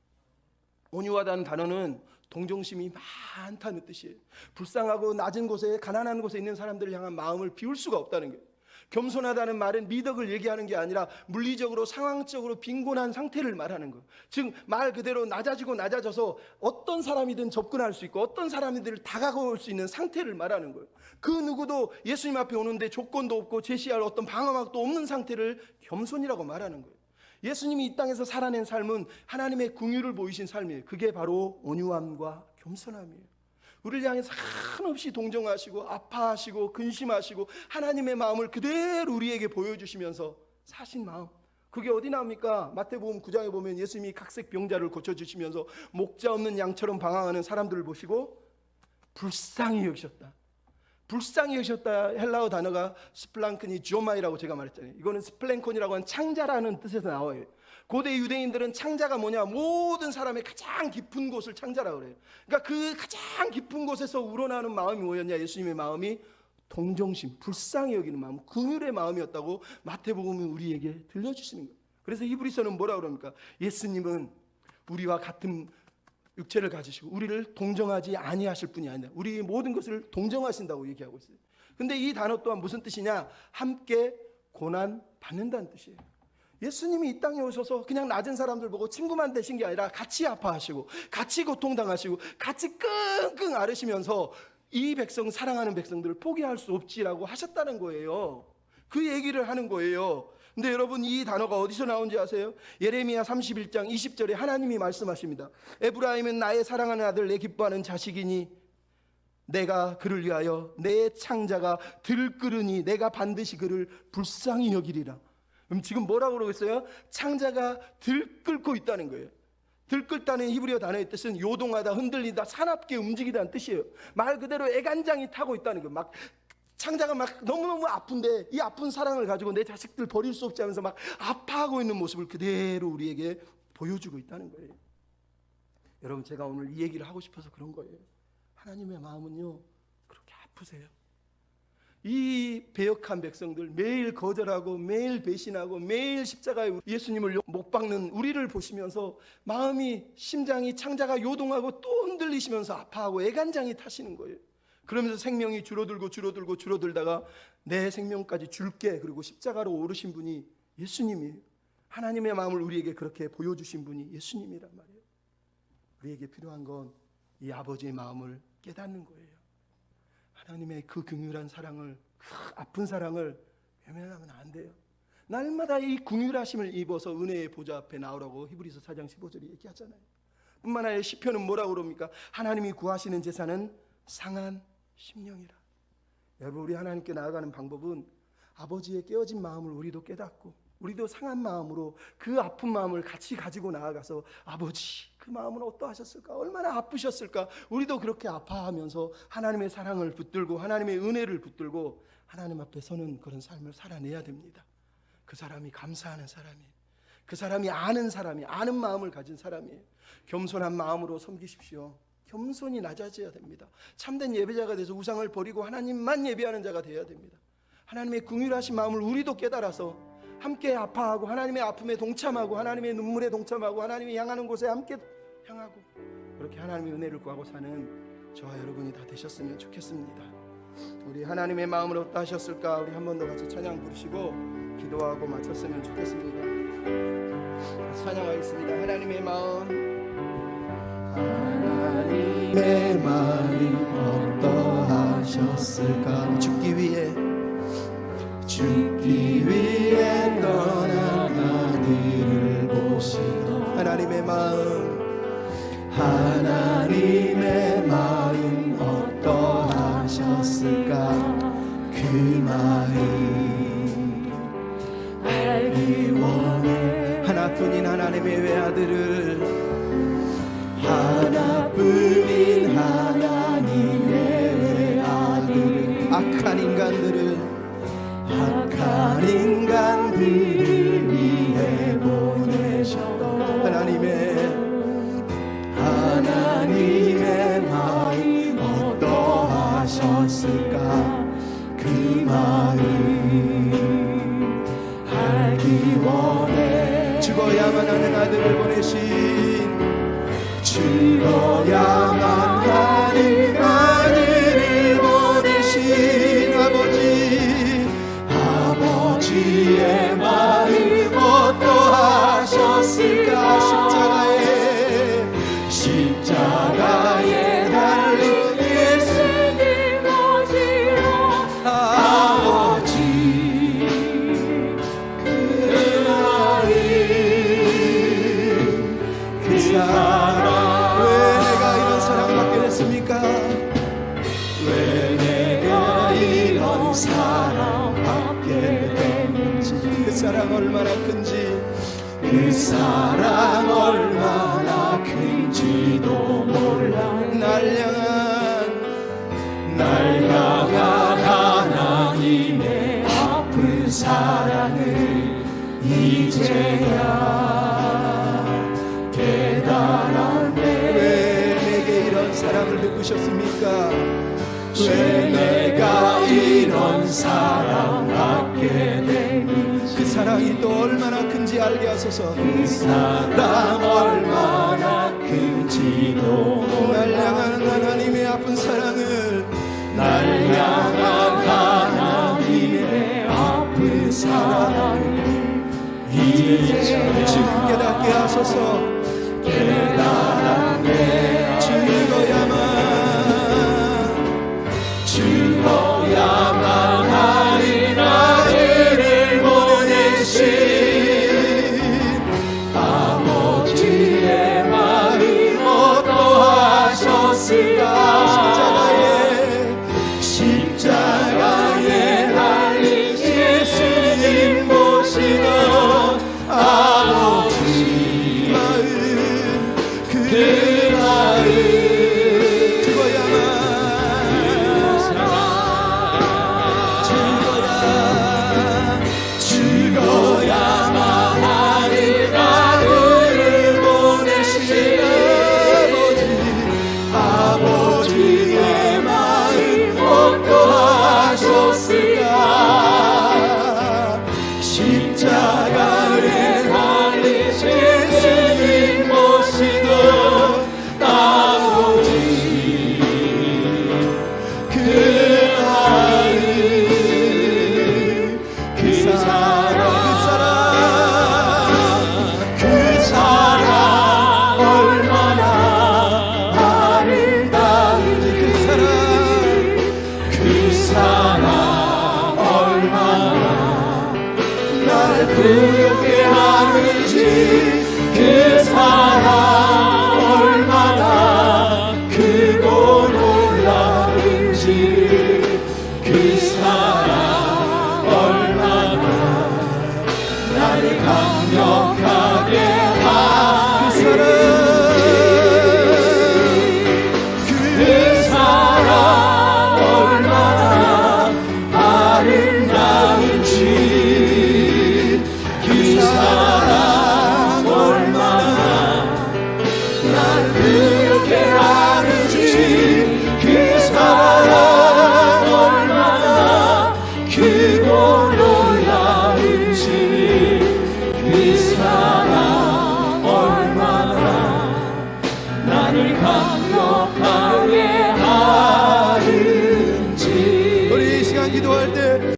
온유하다는 단어는 동정심이 많다는 뜻이에요. 불쌍하고 낮은 곳에, 가난한 곳에 있는 사람들을 향한 마음을 비울 수가 없다는 거예요. 겸손하다는 말은 미덕을 얘기하는 게 아니라 물리적으로 상황적으로 빈곤한 상태를 말하는 거예요. 즉 말 그대로 낮아져서 어떤 사람이든 접근할 수 있고 어떤 사람이든 다가올 수 있는 상태를 말하는 거예요. 그 누구도 예수님 앞에 오는데 조건도 없고 제시할 어떤 방어막도 없는 상태를 겸손이라고 말하는 거예요. 예수님이 이 땅에서 살아낸 삶은 하나님의 긍휼을 보이신 삶이에요. 그게 바로 온유함과 겸손함이에요. 우리를 향해서 한없이 동정하시고 아파하시고 근심하시고 하나님의 마음을 그대로 우리에게 보여주시면서 사신 마음, 그게 어디 나옵니까? 마태복음 9장에 보면 예수님이 각색 병자를 고쳐주시면서 목자 없는 양처럼 방황하는 사람들을 보시고 불쌍히 여기셨다. 불쌍히 여기셨다. 헬라어 단어가 스플랑크니 조마이라고 제가 말했잖아요. 이거는 스플랭콘이라고 하는 창자라는 뜻에서 나와요. 고대 유대인들은 창자가 뭐냐, 모든 사람의 가장 깊은 곳을 창자라고 그래요. 그러니까 그 가장 깊은 곳에서 우러나오는 마음이 뭐였냐, 예수님의 마음이 동정심, 불쌍히 여기는 마음, 긍휼의 마음이었다고 마태복음이 우리에게 들려주시는 거예요. 그래서 히브리서는 뭐라고 그럽니까? 예수님은 우리와 같은 육체를 가지시고 우리를 동정하지 아니하실 분이 아니라 우리 모든 것을 동정하신다고 얘기하고 있어요. 근데 이 단어 또한 무슨 뜻이냐? 함께 고난 받는다는 뜻이에요. 예수님이 이 땅에 오셔서 그냥 낮은 사람들 보고 친구만 되신 게 아니라 같이 아파하시고 같이 고통당하시고 같이 끙끙 앓으시면서 이 백성, 사랑하는 백성들을 포기할 수 없지라고 하셨다는 거예요. 그 얘기를 하는 거예요. 근데 여러분, 이 단어가 어디서 나온지 아세요? 예레미야 31장 20절에 하나님이 말씀하십니다. 에브라임은 나의 사랑하는 아들, 내 기뻐하는 자식이니 내가 그를 위하여 내 창자가 들끓으니 내가 반드시 그를 불쌍히 여기리라. 그럼 지금 뭐라고 그러고 있어요? 창자가 들끓고 있다는 거예요. 들끓다는 히브리어 단어의 뜻은 요동하다, 흔들리다, 사납게 움직이다는 뜻이에요. 말 그대로 애간장이 타고 있다는 거예요. 막 창자가 막 너무너무 아픈데 이 아픈 사랑을 가지고 내 자식들 버릴 수 없지 하면서 막 아파하고 있는 모습을 그대로 우리에게 보여주고 있다는 거예요. 여러분, 제가 오늘 이 얘기를 하고 싶어서 그런 거예요. 하나님의 마음은요, 그렇게 아프세요. 이 배역한 백성들, 매일 거절하고 매일 배신하고 매일 십자가에 예수님을 못 박는 우리를 보시면서 마음이, 심장이, 창자가 요동하고 또 흔들리시면서 아파하고 애간장이 타시는 거예요. 그러면서 생명이 줄어들다가 내 생명까지 줄게, 그리고 십자가로 오르신 분이 예수님이에요. 하나님의 마음을 우리에게 그렇게 보여주신 분이 예수님이란 말이에요. 우리에게 필요한 건 이 아버지의 마음을 깨닫는 거예요. 하나님의 그 긍휼한 사랑을, 그 아픈 사랑을 외면하면 안 돼요. 날마다 이 긍휼하심을 입어서 은혜의 보좌 앞에 나오라고 히브리서 4장 15절이 얘기하잖아요. 뿐만 아니라 시편은 뭐라고 그럽니까? 하나님이 구하시는 제사는 상한 심령이라. 여러분, 우리 하나님께 나아가는 방법은 아버지의 깨어진 마음을 우리도 깨닫고 우리도 상한 마음으로 그 아픈 마음을 같이 가지고 나아가서 아버지, 그 마음은 어떠하셨을까? 얼마나 아프셨을까? 우리도 그렇게 아파하면서 하나님의 사랑을 붙들고 하나님의 은혜를 붙들고 하나님 앞에 서는 그런 삶을 살아내야 됩니다. 그 사람이 감사하는 사람이에요. 그 사람이 아는 사람이, 아는 마음을 가진 사람이에요. 겸손한 마음으로 섬기십시오. 겸손히 낮아져야 됩니다. 참된 예배자가 돼서 우상을 버리고 하나님만 예배하는 자가 되어야 됩니다. 하나님의 긍휼하신 마음을 우리도 깨달아서 함께 아파하고 하나님의 아픔에 동참하고 하나님의 눈물에 동참하고 하나님이 향하는 곳에 함께 향하고 그렇게 하나님의 은혜를 구하고 사는 저와 여러분이 다 되셨으면 좋겠습니다. 우리 하나님의 마음을 어떠하셨을까? 우리 한 번 더 같이 찬양 부르시고 기도하고 마쳤으면 좋겠습니다. 찬양하겠습니다. 하나님의 마음, 하나님의 마음이 어떠하셨을까? 죽기 위해 떠난 아들을 보시고 하나님의 마음 어떠하셨을까? 그 마음 알기 원해. 하나뿐인 하나님의 외아들을, 하나뿐인 하나님의 외아들을, 악한 인간들을 위해 보내셨던 하나님의 마음 어떠하셨을까? 그 마음 알기 원해. 죽어야만 하는 아들을 보내신, 죽어야만 하는 아들을 보내신 아버지의 마음 어떠하셨을까? 십자가에 달린 예수님 모시러 아버지 그 마음, 그 사랑. 왜 내가 이런 사랑받게 됐습니까? 왜 내가 이런 사랑받게 됐는지, 그 사랑 얼마나 큰지, 그 사랑 얼마나 큰지도 몰라. 날 향한 사랑을 베푸셨습니까? 왜 내가 이런 사랑받게 되는지 그 사랑이 또 얼마나 큰지 알게 하소서. 그 사랑 얼마나 큰지도 날 향한 하나님의 아픈 사랑을 날 향한 하나님의 아픈 사랑을 이제 지금 깨닫게 하소서. 깨달았네. 죽어야만 하리 아들을 보내신 아버지의 마음 어떠하셨을까. 십자가에 달린 예수님 모시던 아버지 마음, 그 마음 죽어야만 하리 아들을 보내신 아버지의 마음 어떠하셨을까. 십자가에 달린 예수님 모시던 아버지 그 마음 그 사랑 얼마나 아름다운지 그 사랑 얼마나 날 부르게 하는지 그 사랑 얼마나 크고 놀라운지 그 사랑 얼마나 나를 강력하게